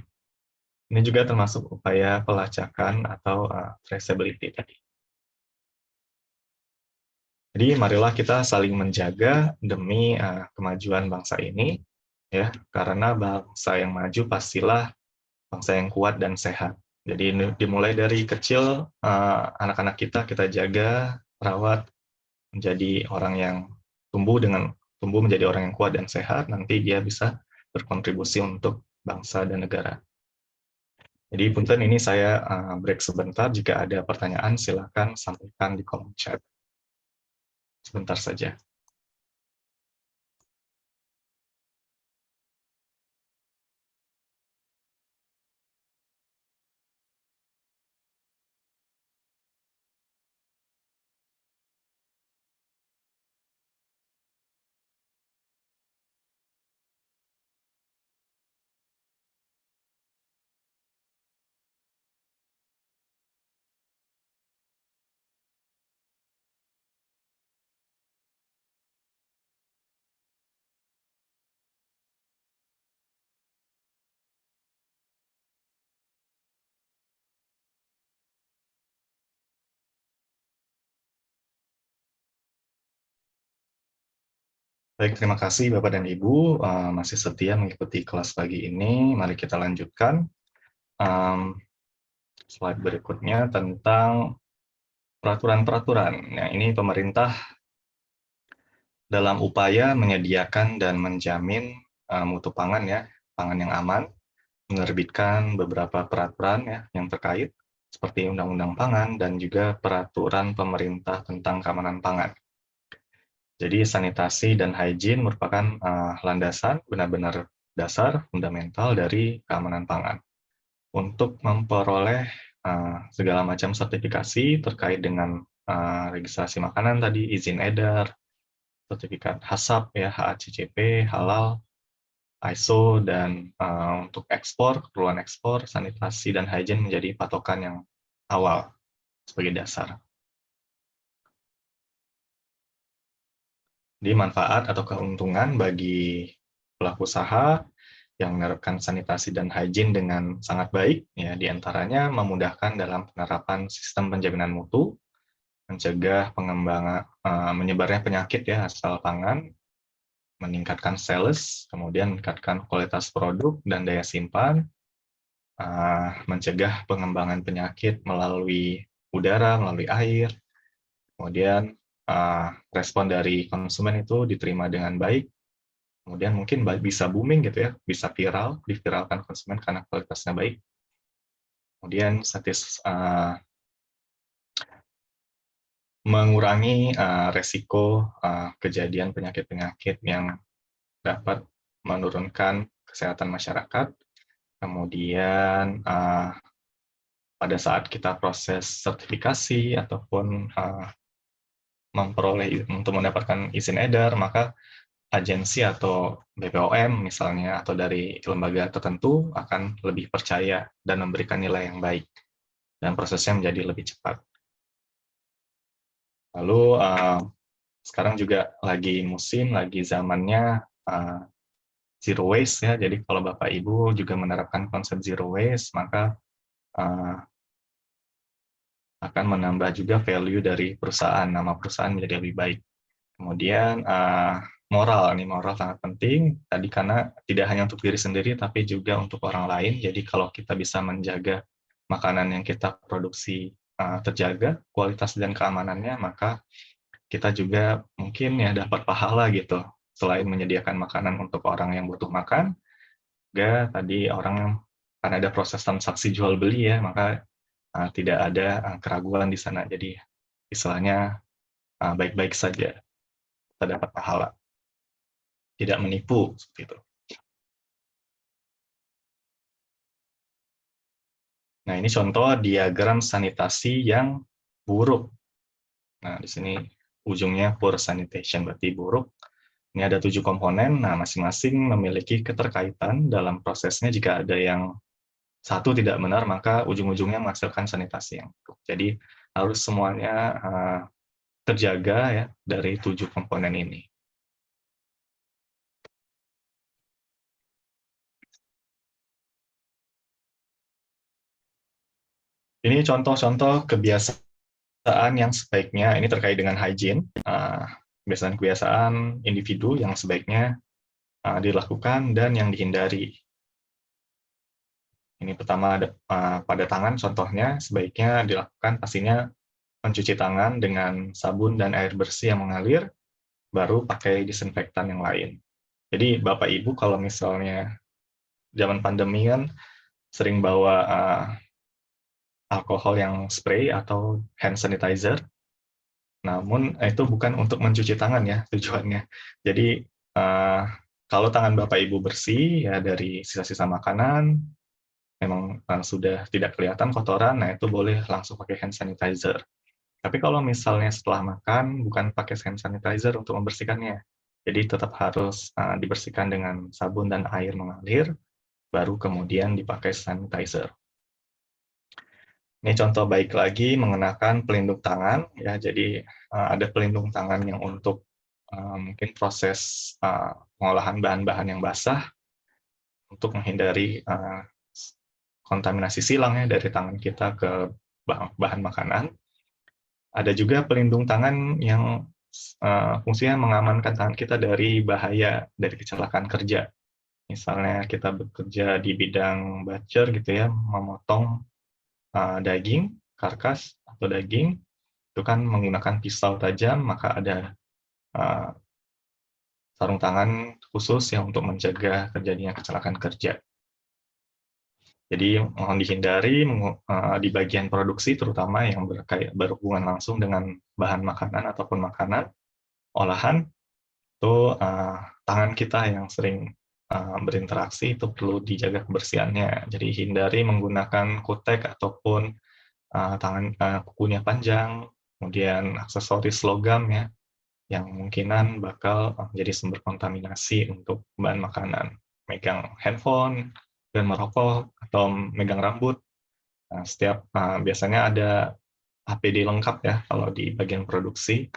Ini juga termasuk upaya pelacakan atau traceability tadi. Jadi marilah kita saling menjaga demi kemajuan bangsa ini, ya, karena bangsa yang maju pastilah bangsa yang kuat dan sehat. Jadi dimulai dari kecil, anak-anak kita jaga, rawat, menjadi orang yang tumbuh menjadi orang yang kuat dan sehat, nanti dia bisa berkontribusi untuk bangsa dan negara. Jadi punten ini saya break sebentar, jika ada pertanyaan silakan sampaikan di kolom chat. Sebentar saja. Baik, terima kasih Bapak dan Ibu masih setia mengikuti kelas pagi ini. Mari kita lanjutkan. Slide berikutnya tentang peraturan-peraturan. Nah, ini pemerintah dalam upaya menyediakan dan menjamin mutu pangan ya, pangan yang aman, menerbitkan beberapa peraturan ya yang terkait seperti Undang-Undang Pangan dan juga peraturan pemerintah tentang keamanan pangan. Jadi sanitasi dan hygiene merupakan landasan benar-benar dasar fundamental dari keamanan pangan. Untuk memperoleh segala macam sertifikasi terkait dengan registrasi makanan tadi, izin edar, sertifikat HACCP ya, HACCP, halal, ISO, dan untuk ekspor, keperluan ekspor, sanitasi dan hygiene menjadi patokan yang awal sebagai dasar. Di manfaat atau keuntungan bagi pelaku usaha yang menerapkan sanitasi dan hygiene dengan sangat baik, ya, diantaranya memudahkan dalam penerapan sistem penjaminan mutu, mencegah pengembangan menyebarnya penyakit ya asal pangan, meningkatkan sales, kemudian meningkatkan kualitas produk dan daya simpan, mencegah pengembangan penyakit melalui udara, melalui air, kemudian respon dari konsumen itu diterima dengan baik, kemudian mungkin bisa booming gitu ya, bisa viral, diviralkan konsumen karena kualitasnya baik. Kemudian mengurangi resiko kejadian penyakit-penyakit yang dapat menurunkan kesehatan masyarakat. Kemudian pada saat kita proses sertifikasi ataupun memperoleh untuk mendapatkan izin edar, maka agensi atau BPOM misalnya atau dari lembaga tertentu akan lebih percaya dan memberikan nilai yang baik dan prosesnya menjadi lebih cepat. Lalu sekarang juga lagi zamannya zero waste ya. Jadi kalau Bapak Ibu juga menerapkan konsep zero waste, maka akan menambah juga value dari perusahaan, nama perusahaan menjadi lebih baik. Kemudian moral sangat penting tadi, karena tidak hanya untuk diri sendiri tapi juga untuk orang lain. Jadi kalau kita bisa menjaga makanan yang kita produksi terjaga kualitas dan keamanannya, maka kita juga mungkin ya dapat pahala gitu. Selain menyediakan makanan untuk orang yang butuh makan, juga tadi orang kan ada proses transaksi jual beli ya, maka tidak ada keraguan di sana. Jadi istilahnya baik-baik saja. kita dapat pahala. Tidak menipu, seperti itu. Nah, ini contoh diagram sanitasi yang buruk. Nah, di sini ujungnya poor sanitation, berarti buruk. Ini ada 7 komponen, nah masing-masing memiliki keterkaitan dalam prosesnya. Jika ada yang satu tidak benar, maka ujung-ujungnya menghasilkan sanitasi yang buruk. Jadi harus semuanya terjaga ya dari 7 komponen ini. Ini contoh-contoh kebiasaan yang sebaiknya, ini terkait dengan hygiene, kebiasaan-kebiasaan individu yang sebaiknya dilakukan dan yang dihindari. Ini pertama pada tangan, contohnya sebaiknya dilakukan pastinya mencuci tangan dengan sabun dan air bersih yang mengalir, baru pakai disinfektan yang lain. Jadi Bapak Ibu kalau misalnya zaman pandemi kan sering bawa alkohol yang spray atau hand sanitizer, namun itu bukan untuk mencuci tangan ya tujuannya. Jadi kalau tangan Bapak Ibu bersih ya dari sisa-sisa makanan, memang sudah tidak kelihatan kotoran, nah itu boleh langsung pakai hand sanitizer. Tapi kalau misalnya setelah makan, bukan pakai hand sanitizer untuk membersihkannya. Jadi tetap harus dibersihkan dengan sabun dan air mengalir, baru kemudian dipakai sanitizer. Ini contoh baik lagi mengenakan pelindung tangan, ya. Jadi ada pelindung tangan yang untuk mungkin proses pengolahan bahan-bahan yang basah, untuk menghindari kontaminasi silang ya dari tangan kita ke bahan makanan. Ada juga pelindung tangan yang fungsinya mengamankan tangan kita dari bahaya, dari kecelakaan kerja. Misalnya kita bekerja di bidang butcher gitu ya, memotong daging, karkas atau daging, itu kan menggunakan pisau tajam, maka ada sarung tangan khusus yang untuk mencegah terjadinya kecelakaan kerja. Jadi mohon dihindari di bagian produksi, terutama yang berhubungan langsung dengan bahan makanan ataupun makanan olahan, itu tangan kita yang sering berinteraksi itu perlu dijaga kebersihannya. Jadi hindari menggunakan kutek ataupun kukunya panjang, kemudian aksesoris logam ya, yang kemungkinan bakal menjadi sumber kontaminasi untuk bahan makanan. Megang handphone dan merokok atau megang rambut. Nah, biasanya ada APD lengkap ya kalau di bagian produksi,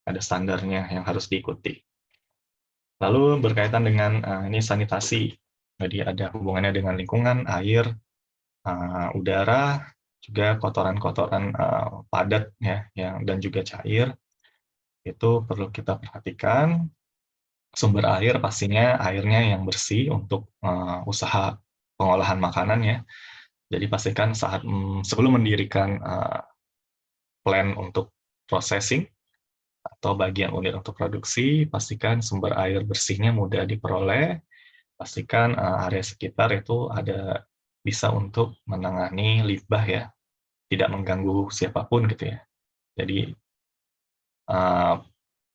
ada standarnya yang harus diikuti. Lalu berkaitan dengan ini sanitasi, jadi ada hubungannya dengan lingkungan, air, udara, juga kotoran-kotoran padat ya, dan juga cair, itu perlu kita perhatikan. Sumber air pastinya airnya yang bersih untuk usaha pengolahan makanan ya. Jadi pastikan sebelum mendirikan plan untuk processing atau bagian unit untuk produksi, pastikan sumber air bersihnya mudah diperoleh, pastikan area sekitar itu bisa untuk menangani limbah ya, tidak mengganggu siapapun gitu ya. Jadi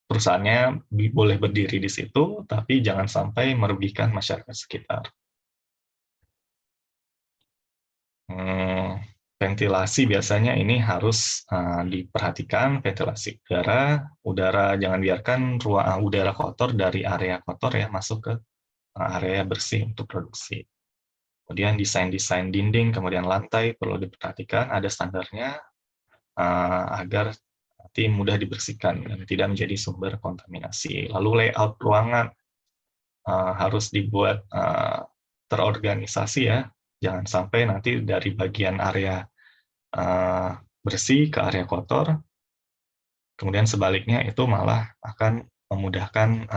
perusahaannya boleh berdiri di situ, tapi jangan sampai merugikan masyarakat sekitar. Ventilasi biasanya ini harus diperhatikan, ventilasi udara jangan biarkan udara kotor dari area kotor ya masuk ke area bersih untuk produksi. Kemudian desain dinding, kemudian lantai perlu diperhatikan, ada standarnya agar nanti mudah dibersihkan dan tidak menjadi sumber kontaminasi. Lalu layout ruangan harus dibuat terorganisasi ya, jangan sampai nanti dari bagian area bersih ke area kotor, kemudian sebaliknya itu malah akan memudahkan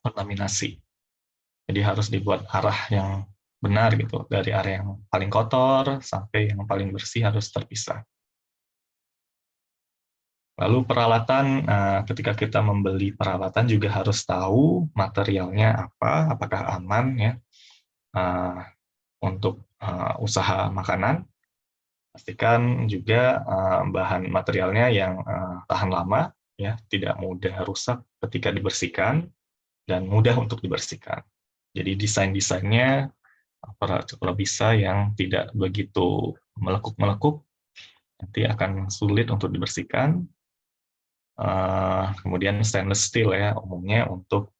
kontaminasi. Jadi harus dibuat arah yang benar gitu, dari area yang paling kotor sampai yang paling bersih harus terpisah. Lalu peralatan, ketika kita membeli peralatan juga harus tahu materialnya apa, apakah aman ya untuk usaha makanan. Pastikan juga bahan materialnya yang tahan lama, ya, tidak mudah rusak ketika dibersihkan dan mudah untuk dibersihkan. Jadi desainnya kalau bisa yang tidak begitu melekuk-melekuk, nanti akan sulit untuk dibersihkan. Kemudian stainless steel ya, umumnya untuk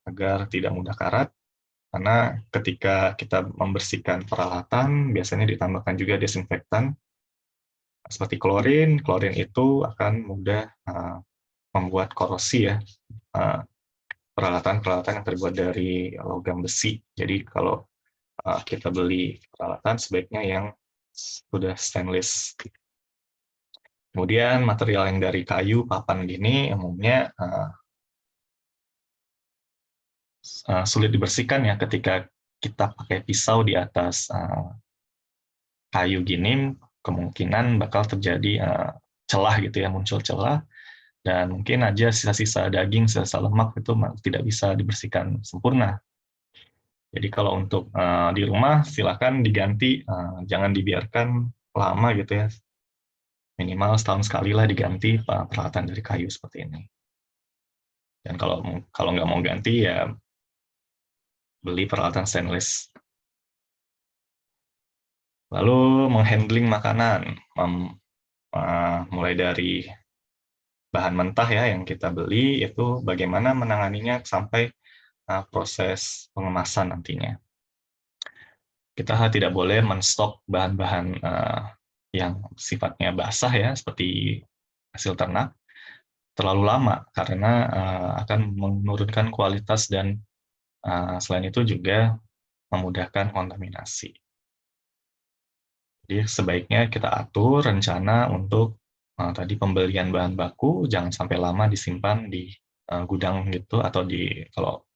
agar tidak mudah karat, karena ketika kita membersihkan peralatan, biasanya ditambahkan juga desinfektan, seperti klorin. Klorin itu akan mudah membuat korosi ya, peralatan-peralatan yang terbuat dari logam besi. Jadi kalau kita beli peralatan, sebaiknya yang sudah stainless. Kemudian material yang dari kayu, papan gini, umumnya sulit dibersihkan ya ketika kita pakai pisau di atas kayu gini, kemungkinan bakal terjadi celah gitu ya, muncul celah, dan mungkin aja sisa-sisa daging, sisa lemak itu tidak bisa dibersihkan sempurna. Jadi kalau untuk di rumah silakan diganti, jangan dibiarkan lama gitu ya. Minimal setahun sekali lah diganti peralatan dari kayu seperti ini. Dan kalau nggak mau ganti ya beli peralatan stainless. Lalu menghandling makanan, mulai dari bahan mentah ya yang kita beli, itu bagaimana menanganinya sampai proses pengemasan nantinya. Kita tidak boleh menstok bahan-bahan yang sifatnya basah ya, seperti hasil ternak, terlalu lama, karena akan menurunkan kualitas dan selain itu juga memudahkan kontaminasi. Jadi sebaiknya kita atur rencana untuk tadi pembelian bahan baku, jangan sampai lama disimpan di gudang gitu, atau kalau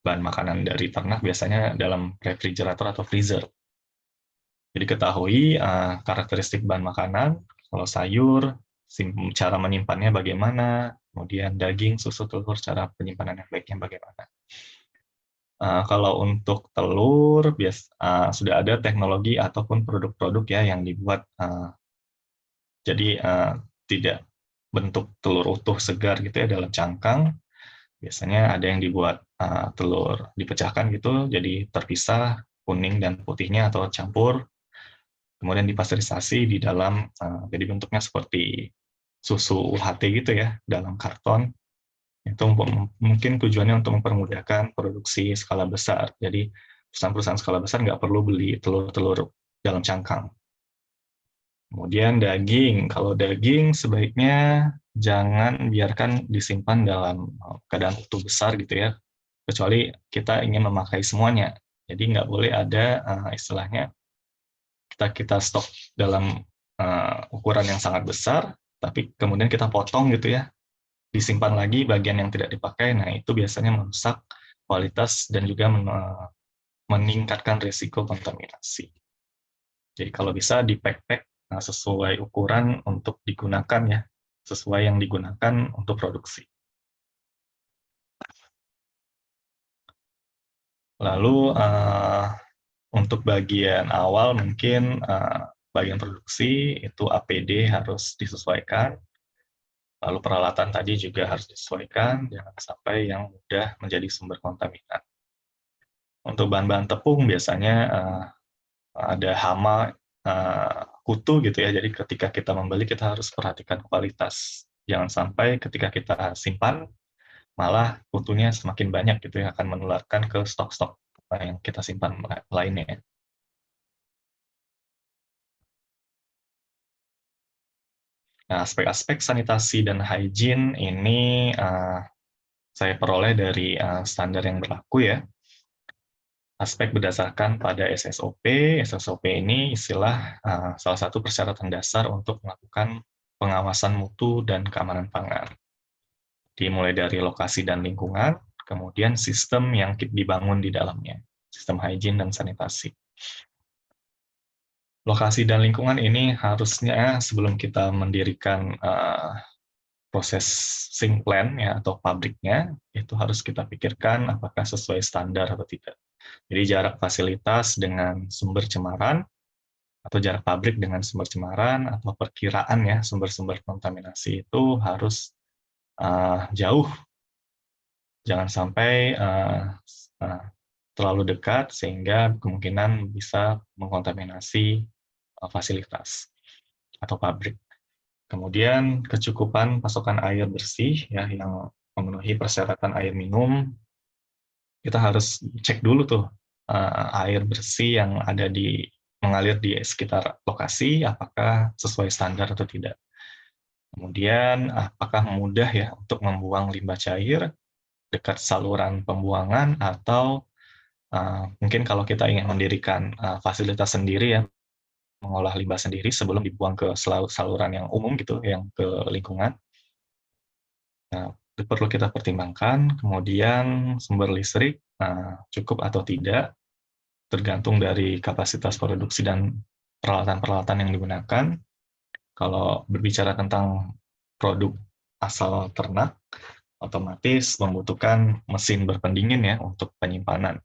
bahan makanan dari ternak biasanya dalam refrigerator atau freezer. Jadi ketahui karakteristik bahan makanan, kalau sayur, cara menyimpannya bagaimana, kemudian daging, susu, telur, cara penyimpanan yang baiknya bagaimana. Kalau untuk telur, sudah ada teknologi ataupun produk-produk ya yang dibuat jadi tidak bentuk telur utuh segar gitu ya dalam cangkang. Biasanya ada yang dibuat telur dipecahkan gitu, jadi terpisah kuning dan putihnya atau campur, kemudian dipasteurisasi di dalam, jadi bentuknya seperti susu UHT gitu ya dalam karton. Itu mungkin tujuannya untuk mempermudahkan produksi skala besar. Jadi perusahaan-perusahaan skala besar nggak perlu beli telur-telur dalam cangkang. Kemudian daging. Kalau daging sebaiknya jangan biarkan disimpan dalam keadaan utuh besar gitu ya, kecuali kita ingin memakai semuanya. Jadi nggak boleh ada istilahnya kita stok dalam ukuran yang sangat besar, tapi kemudian kita potong gitu ya, disimpan lagi bagian yang tidak dipakai. Nah, itu biasanya merusak kualitas dan juga meningkatkan risiko kontaminasi. Jadi kalau bisa di-pack sesuai ukuran untuk digunakan ya, sesuai yang digunakan untuk produksi. Lalu untuk bagian awal mungkin bagian produksi itu APD harus disesuaikan. Lalu peralatan tadi juga harus disesuaikan, jangan sampai yang mudah menjadi sumber kontaminan. Untuk bahan-bahan tepung biasanya ada hama, kutu gitu ya, jadi ketika kita membeli kita harus perhatikan kualitas. Jangan sampai ketika kita simpan, malah kutunya semakin banyak gitu yang akan menularkan ke stok-stok yang kita simpan lainnya. Nah, aspek-aspek sanitasi dan hygiene ini saya peroleh dari standar yang berlaku ya. Aspek berdasarkan pada SSOP. SSOP ini istilah salah satu persyaratan dasar untuk melakukan pengawasan mutu dan keamanan pangan. Dimulai dari lokasi dan lingkungan, kemudian sistem yang dibangun di dalamnya, sistem hygiene dan sanitasi. Lokasi dan lingkungan ini harusnya sebelum kita mendirikan processing plan ya atau pabriknya, itu harus kita pikirkan apakah sesuai standar atau tidak. Jadi jarak fasilitas dengan sumber cemaran atau jarak pabrik dengan sumber cemaran atau perkiraan ya sumber-sumber kontaminasi itu harus jauh, jangan sampai terlalu dekat sehingga kemungkinan bisa mengkontaminasi fasilitas atau pabrik. Kemudian kecukupan pasokan air bersih ya yang memenuhi persyaratan air minum. Kita harus cek dulu tuh air bersih yang ada mengalir di sekitar lokasi apakah sesuai standar atau tidak. Kemudian apakah mudah ya untuk membuang limbah cair dekat saluran pembuangan atau mungkin kalau kita ingin mendirikan fasilitas sendiri ya, mengolah limbah sendiri sebelum dibuang ke saluran yang umum gitu, yang ke lingkungan. Nah, itu perlu kita pertimbangkan. Kemudian sumber listrik cukup atau tidak, tergantung dari kapasitas produksi dan peralatan-peralatan yang digunakan. Kalau berbicara tentang produk asal ternak, otomatis membutuhkan mesin berpendingin ya untuk penyimpanan.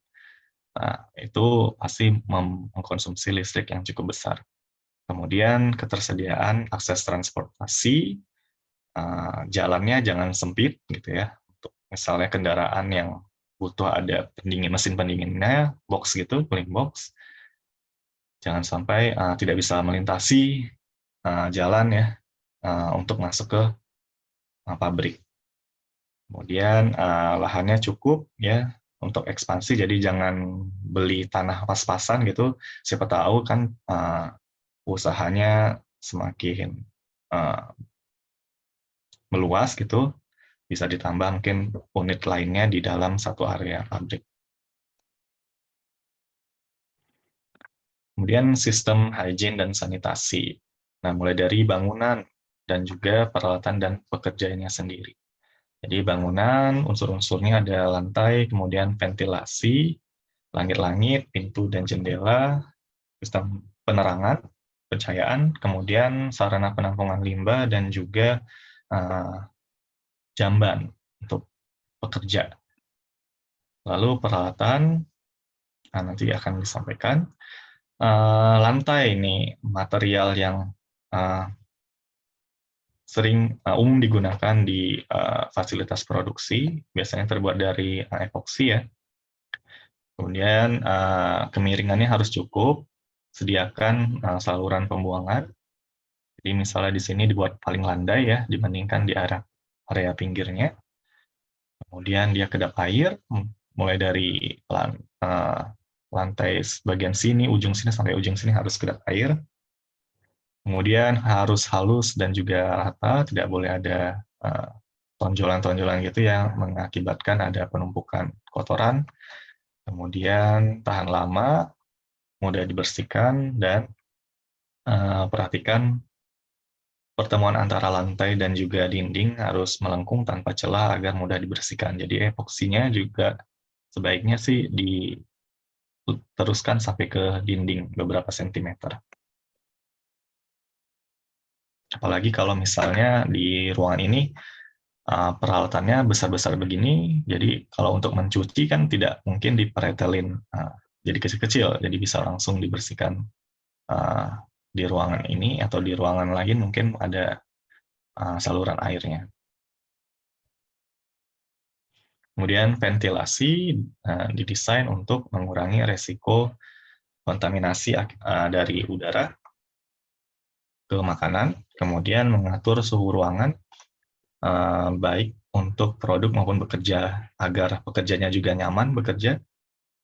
Nah, itu pasti mengkonsumsi listrik yang cukup besar. Kemudian ketersediaan akses transportasi, jalannya jangan sempit gitu ya. Untuk misalnya kendaraan yang butuh ada mesin pendinginnya, box gitu, cooling box, jangan sampai tidak bisa melintasi jalan ya untuk masuk ke pabrik. Kemudian lahannya cukup ya untuk ekspansi, jadi jangan beli tanah pas-pasan gitu. Siapa tahu kan usahanya semakin meluas gitu, bisa ditambah mungkin unit lainnya di dalam satu area pabrik. Kemudian sistem hygiene dan sanitasi. Nah, mulai dari bangunan dan juga peralatan dan pekerjaannya sendiri. Jadi bangunan, unsur-unsurnya ada lantai, kemudian ventilasi, langit-langit, pintu dan jendela, sistem penerangan, pencahayaan, kemudian sarana penampungan limbah, dan juga jamban untuk pekerja. Lalu peralatan, nanti akan disampaikan. Lantai ini material yang sering umum digunakan di fasilitas produksi, biasanya terbuat dari epoksi ya. Kemudian kemiringannya harus cukup, sediakan saluran pembuangan. Jadi misalnya di sini dibuat paling landai ya dibandingkan di area pinggirnya. Kemudian dia kedap air, mulai dari lantai bagian sini, ujung sini sampai ujung sini harus kedap air. Kemudian harus halus dan juga rata, tidak boleh ada tonjolan-tonjolan gitu yang mengakibatkan ada penumpukan kotoran. Kemudian tahan lama, mudah dibersihkan, dan perhatikan pertemuan antara lantai dan juga dinding harus melengkung tanpa celah agar mudah dibersihkan. Jadi epoksinya juga sebaiknya sih diteruskan sampai ke dinding beberapa sentimeter. Apalagi kalau misalnya di ruangan ini peralatannya besar-besar begini, jadi kalau untuk mencuci kan tidak mungkin dipretelin jadi kecil-kecil, jadi bisa langsung dibersihkan di ruangan ini atau di ruangan lain mungkin ada saluran airnya. Kemudian ventilasi didesain untuk mengurangi resiko kontaminasi dari udara ke makanan, kemudian mengatur suhu ruangan baik untuk produk maupun bekerja agar pekerjanya juga nyaman bekerja,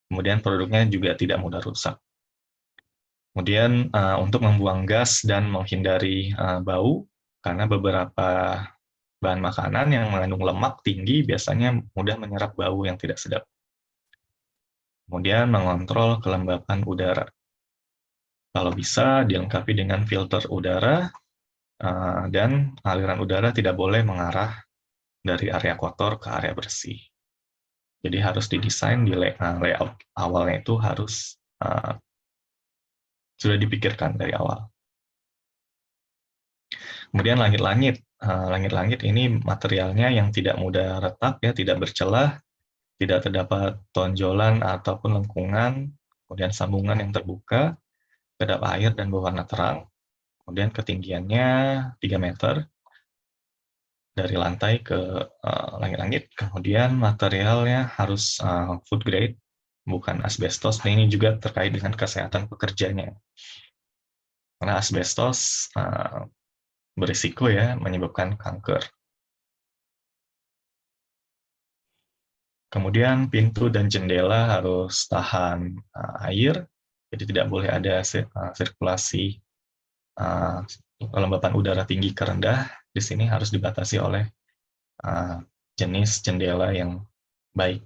kemudian produknya juga tidak mudah rusak. Kemudian untuk membuang gas dan menghindari bau, karena beberapa bahan makanan yang mengandung lemak tinggi biasanya mudah menyerap bau yang tidak sedap. Kemudian mengontrol kelembapan udara. Kalau bisa dilengkapi dengan filter udara dan aliran udara tidak boleh mengarah dari area kotor ke area bersih. Jadi harus didesain di layout awalnya itu harus sudah dipikirkan dari awal. Kemudian langit-langit. Langit-langit ini materialnya yang tidak mudah retak, ya, tidak bercelah, tidak terdapat tonjolan ataupun lengkungan, kemudian sambungan yang terbuka, kedap air dan berwarna terang, kemudian ketinggiannya 3 meter, dari lantai ke langit-langit. Kemudian materialnya harus food grade, bukan asbestos. Nah, ini juga terkait dengan kesehatan pekerjanya. Karena asbestos berisiko ya menyebabkan kanker. Kemudian pintu dan jendela harus tahan air, jadi tidak boleh ada sirkulasi kelembapan udara tinggi ke rendah. Di sini harus dibatasi oleh jenis jendela yang baik.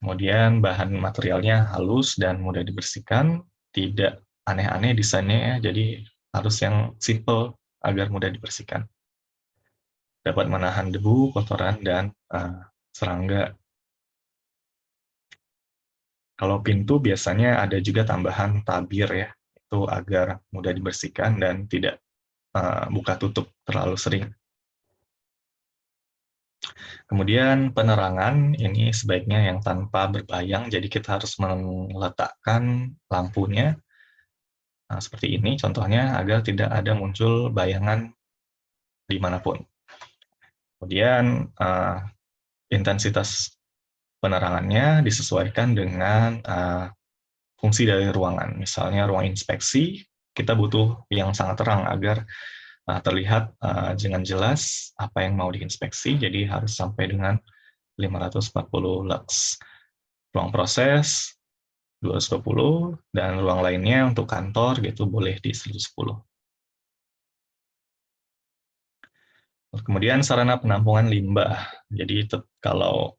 Kemudian bahan materialnya halus dan mudah dibersihkan, tidak aneh-aneh desainnya ya, jadi harus yang simple agar mudah dibersihkan. Dapat menahan debu, kotoran, dan serangga. Kalau pintu biasanya ada juga tambahan tabir ya, itu agar mudah dibersihkan dan tidak buka tutup terlalu sering. Kemudian penerangan ini sebaiknya yang tanpa berbayang, jadi kita harus meletakkan lampunya seperti ini contohnya agar tidak ada muncul bayangan dimanapun. Kemudian intensitas penerangannya disesuaikan dengan fungsi dari ruangan. Misalnya ruang inspeksi, kita butuh yang sangat terang agar terlihat dengan jelas apa yang mau diinspeksi, jadi harus sampai dengan 540 lux. Ruang proses 220, dan ruang lainnya untuk kantor gitu boleh di 110. Kemudian sarana penampungan limbah. Jadi kalau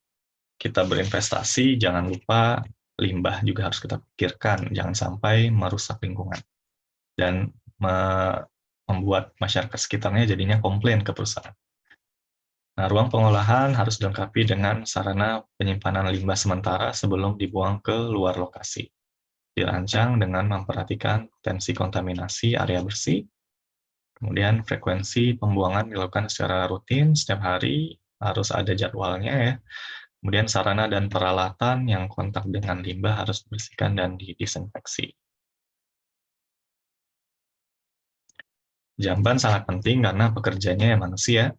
kita berinvestasi, jangan lupa limbah juga harus kita pikirkan, jangan sampai merusak lingkungan dan membuat masyarakat sekitarnya jadinya komplain ke perusahaan. Nah, ruang pengolahan harus dilengkapi dengan sarana penyimpanan limbah sementara sebelum dibuang ke luar lokasi. Dirancang dengan memperhatikan potensi kontaminasi area bersih, kemudian frekuensi pembuangan dilakukan secara rutin setiap hari, harus ada jadwalnya ya. Kemudian sarana dan peralatan yang kontak dengan limbah harus dibersihkan dan didisinfeksi. Jamban sangat penting karena pekerjanya manusia.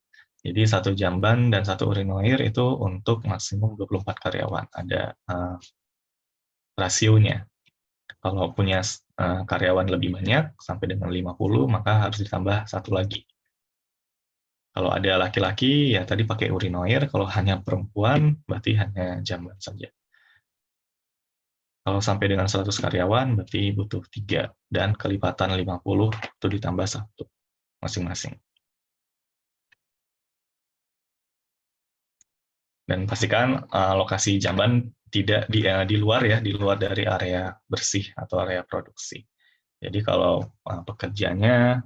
Jadi satu jamban dan satu urinoir itu untuk maksimum 24 karyawan. Ada rasionya. Kalau punya karyawan lebih banyak, sampai dengan 50, maka harus ditambah satu lagi. Kalau ada laki-laki, ya tadi pakai urinoir. Kalau hanya perempuan, berarti hanya jamban saja. Kalau sampai dengan 100 karyawan, berarti butuh 3. Dan kelipatan 50 itu ditambah 1 masing-masing. Dan pastikan lokasi jamban tidak di luar ya, di luar dari area bersih atau area produksi. Jadi kalau pekerjanya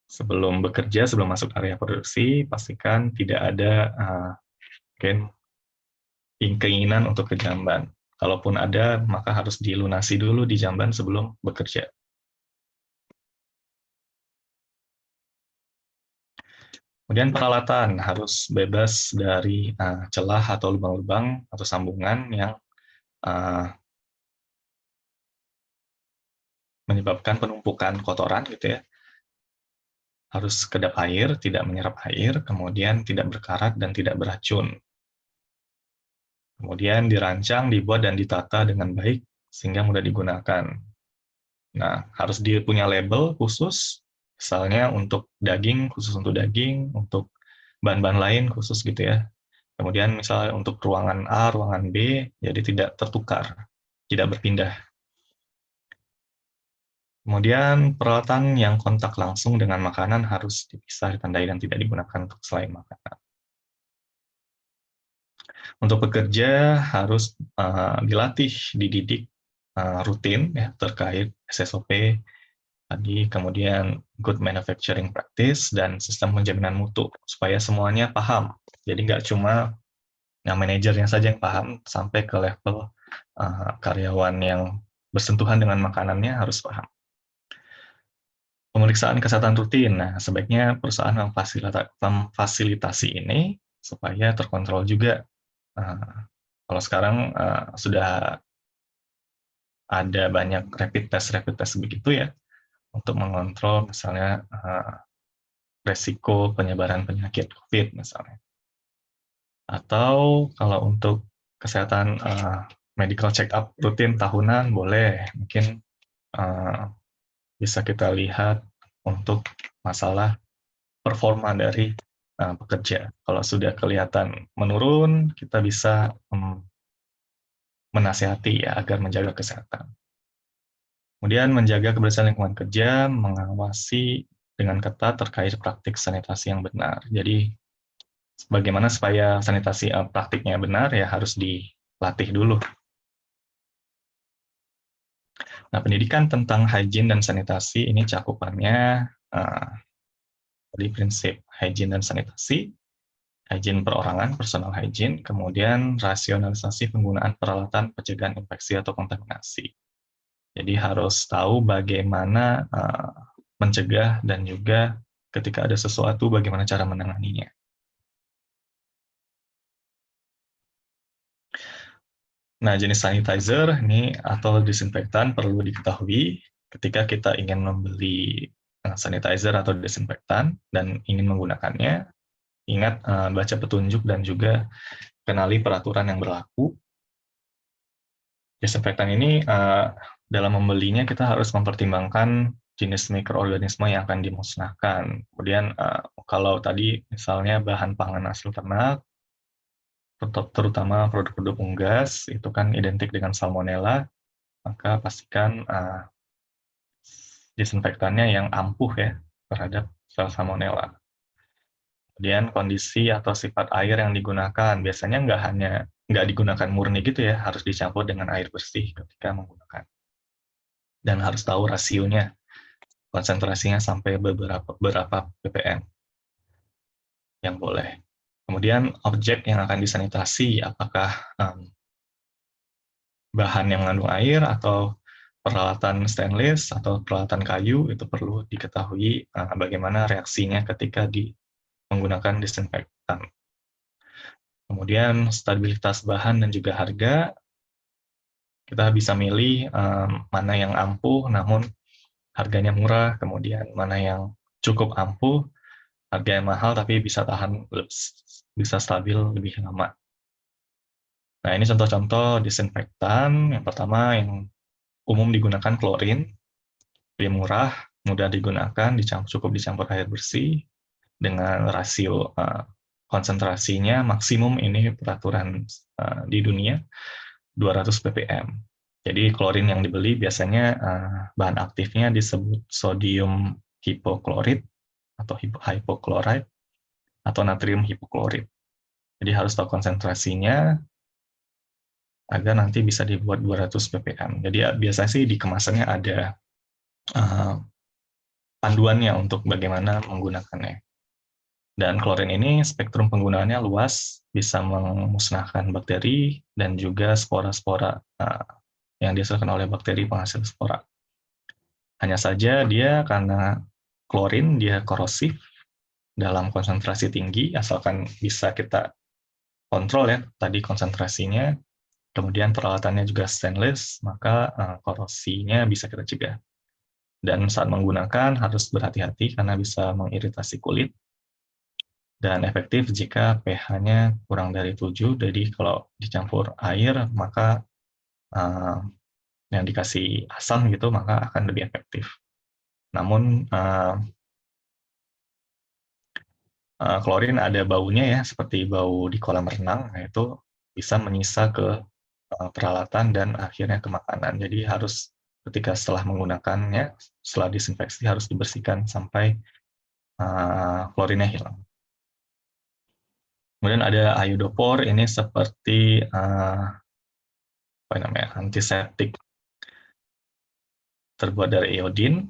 sebelum bekerja, sebelum masuk area produksi, pastikan tidak ada keinginan untuk ke jamban. Kalaupun ada, maka harus dilunasi dulu di jamban sebelum bekerja. Kemudian peralatan harus bebas dari celah atau lubang-lubang atau sambungan yang menyebabkan penumpukan kotoran gitu ya. Harus kedap air, tidak menyerap air, kemudian tidak berkarat dan tidak beracun. Kemudian dirancang, dibuat, dan ditata dengan baik sehingga mudah digunakan. Nah, harus punya label khusus, misalnya untuk daging, khusus untuk daging, untuk bahan-bahan lain khusus gitu ya. Kemudian misalnya untuk ruangan A, ruangan B, jadi tidak tertukar, tidak berpindah. Kemudian peralatan yang kontak langsung dengan makanan harus dipisah, ditandai, dan tidak digunakan untuk selain makanan. Untuk bekerja harus dilatih, dididik rutin ya terkait SSOP tadi, kemudian good manufacturing practice dan sistem penjaminan mutu supaya semuanya paham. Jadi nggak cuma manajernya saja yang paham, sampai ke level karyawan yang bersentuhan dengan makanannya harus paham. Pemeriksaan kesehatan rutin. Nah, sebaiknya perusahaan memfasilitasi ini supaya terkontrol juga. Kalau sekarang sudah ada banyak rapid test begitu ya, untuk mengontrol misalnya resiko penyebaran penyakit COVID misalnya. Atau kalau untuk kesehatan medical check up rutin tahunan boleh, mungkin bisa kita lihat untuk masalah performa dari pekerja. Kalau sudah kelihatan menurun, kita bisa menasihati ya agar menjaga kesehatan. Kemudian menjaga kebersihan lingkungan kerja, mengawasi dengan ketat terkait praktik sanitasi yang benar. Jadi bagaimana supaya sanitasi praktiknya benar ya harus dilatih dulu. Nah, pendidikan tentang hygiene dan sanitasi ini cakupannya di prinsip hygiene dan sanitasi, hygiene perorangan, personal hygiene, kemudian rasionalisasi penggunaan peralatan pencegahan infeksi atau kontaminasi. Jadi harus tahu bagaimana mencegah dan juga ketika ada sesuatu bagaimana cara menanganinya. Nah, jenis sanitizer ini atau disinfektan perlu diketahui ketika kita ingin membeli sanitizer atau disinfektan dan ingin menggunakannya. Ingat baca petunjuk dan juga kenali peraturan yang berlaku. Disinfektan ini dalam membelinya kita harus mempertimbangkan jenis mikroorganisme yang akan dimusnahkan. Kemudian kalau tadi misalnya bahan pangan asal ternak, terutama produk-produk unggas, itu kan identik dengan salmonella, maka pastikan disinfektannya yang ampuh ya terhadap sel salmonella. Kemudian kondisi atau sifat air yang digunakan, biasanya nggak digunakan murni gitu ya, harus dicampur dengan air bersih ketika menggunakan. Dan harus tahu rasionya, konsentrasinya sampai berapa ppm yang boleh. Kemudian objek yang akan disanitasi, apakah bahan yang mengandung air atau peralatan stainless atau peralatan kayu, itu perlu diketahui bagaimana reaksinya ketika menggunakan disinfektan. Kemudian stabilitas bahan dan juga harga, kita bisa milih mana yang ampuh namun harganya murah, kemudian mana yang cukup ampuh, harganya mahal tapi bisa stabil lebih lama. Nah, ini contoh-contoh disinfektan. Yang pertama yang umum digunakan klorin, lebih murah, mudah digunakan, cukup dicampur air bersih dengan rasio konsentrasinya maksimum, ini peraturan di dunia 200 ppm. Jadi klorin yang dibeli biasanya bahan aktifnya disebut sodium hipoklorit atau hypochlorite atau natrium hipoklorit. Jadi harus tahu konsentrasinya agar nanti bisa dibuat 200 ppm. Jadi biasanya sih di kemasannya ada panduannya untuk bagaimana menggunakannya. Dan klorin ini spektrum penggunaannya luas, bisa memusnahkan bakteri dan juga spora-spora yang dihasilkan oleh bakteri penghasil spora. Hanya saja dia karena klorin dia korosif dalam konsentrasi tinggi, asalkan bisa kita kontrol ya tadi konsentrasinya, kemudian peralatannya juga stainless, maka korosinya bisa kita cegah. Dan saat menggunakan harus berhati-hati karena bisa mengiritasi kulit, dan efektif jika pH-nya kurang dari 7, jadi kalau dicampur air maka yang dikasih asam gitu maka akan lebih efektif. Namun klorin ada baunya ya, seperti bau di kolam renang, nah itu bisa menyisa ke peralatan dan akhirnya ke makanan. Jadi harus ketika setelah menggunakannya, setelah disinfeksi harus dibersihkan sampai klorinnya hilang. Kemudian ada iodophor, ini seperti antiseptik terbuat dari iodin.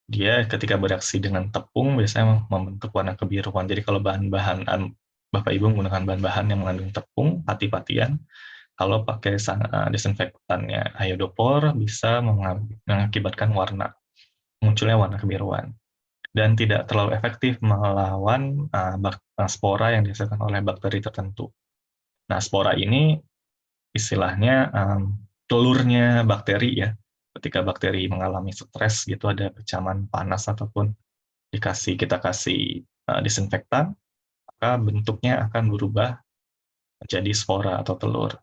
Dia ketika bereaksi dengan tepung biasanya membentuk warna kebiruan. Jadi kalau bahan-bahan Bapak Ibu menggunakan bahan-bahan yang mengandung tepung, pati-patian, kalau pakai disinfektannya iodophor bisa mengakibatkan munculnya warna kebiruan. Dan tidak terlalu efektif melawan spora yang dihasilkan oleh bakteri tertentu. Nah, spora ini istilahnya telurnya bakteri ya. Ketika bakteri mengalami stres gitu, ada kecaman panas ataupun kita kasih disinfektan, maka bentuknya akan berubah menjadi spora atau telur.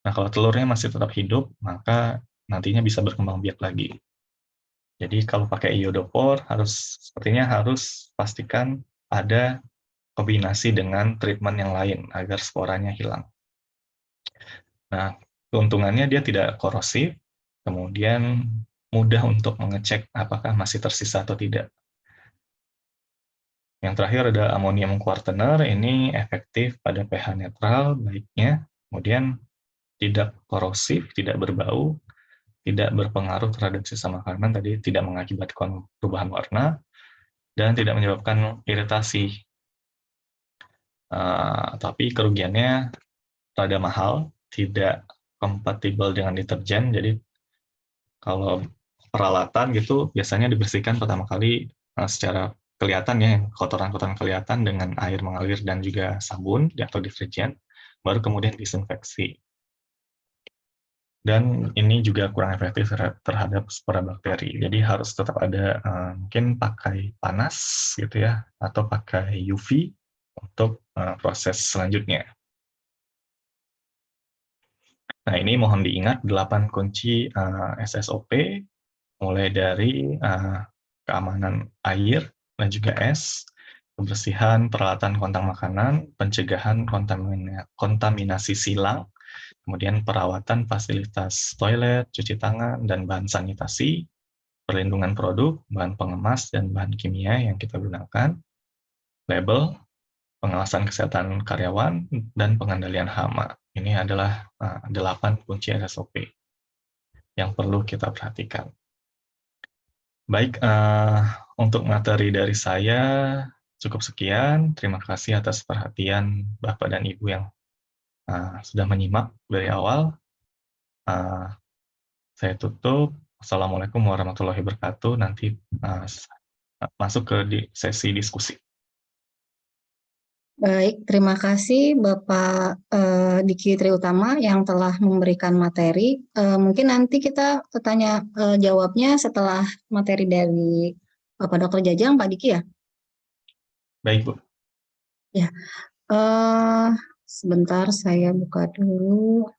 Nah, kalau telurnya masih tetap hidup, maka nantinya bisa berkembang biak lagi. Jadi kalau pakai iodofor sepertinya harus pastikan ada kombinasi dengan treatment yang lain agar sporanya hilang. Nah, keuntungannya dia tidak korosif, kemudian mudah untuk mengecek apakah masih tersisa atau tidak. Yang terakhir ada amonium kuartener, ini efektif pada pH netral baiknya, kemudian tidak korosif, tidak berbau, tidak berpengaruh terhadap sisa makanan, tadi tidak mengakibatkan perubahan warna, dan tidak menyebabkan iritasi. Tapi kerugiannya rada mahal, tidak kompatibel dengan deterjen, jadi kalau peralatan gitu biasanya dibersihkan pertama kali secara kelihatan ya, kotoran-kotoran kelihatan dengan air mengalir dan juga sabun atau deterjen, baru kemudian disinfeksi. Dan ini juga kurang efektif terhadap spora bakteri. Jadi harus tetap ada mungkin pakai panas gitu ya, atau pakai UV untuk proses selanjutnya. Nah, ini mohon diingat 8 kunci SSOP, mulai dari keamanan air dan juga es, kebersihan peralatan kontak makanan, pencegahan kontaminasi silang, kemudian perawatan fasilitas toilet, cuci tangan, dan bahan sanitasi, perlindungan produk, bahan pengemas, dan bahan kimia yang kita gunakan, label, pengawasan kesehatan karyawan, dan pengendalian hama. Ini adalah 8 kunci SSOP yang perlu kita perhatikan. Baik, untuk materi dari saya cukup sekian. Terima kasih atas perhatian Bapak dan Ibu yang sudah menyimak dari awal. Saya tutup. Assalamualaikum warahmatullahi wabarakatuh. Nanti masuk ke sesi diskusi. Baik, terima kasih Bapak Diki Triutama yang telah memberikan materi. Mungkin nanti kita tanya jawabnya setelah materi dari Bapak Dr. Jajang, Pak Diki ya? Baik, Bu. Ya, sebentar saya buka dulu.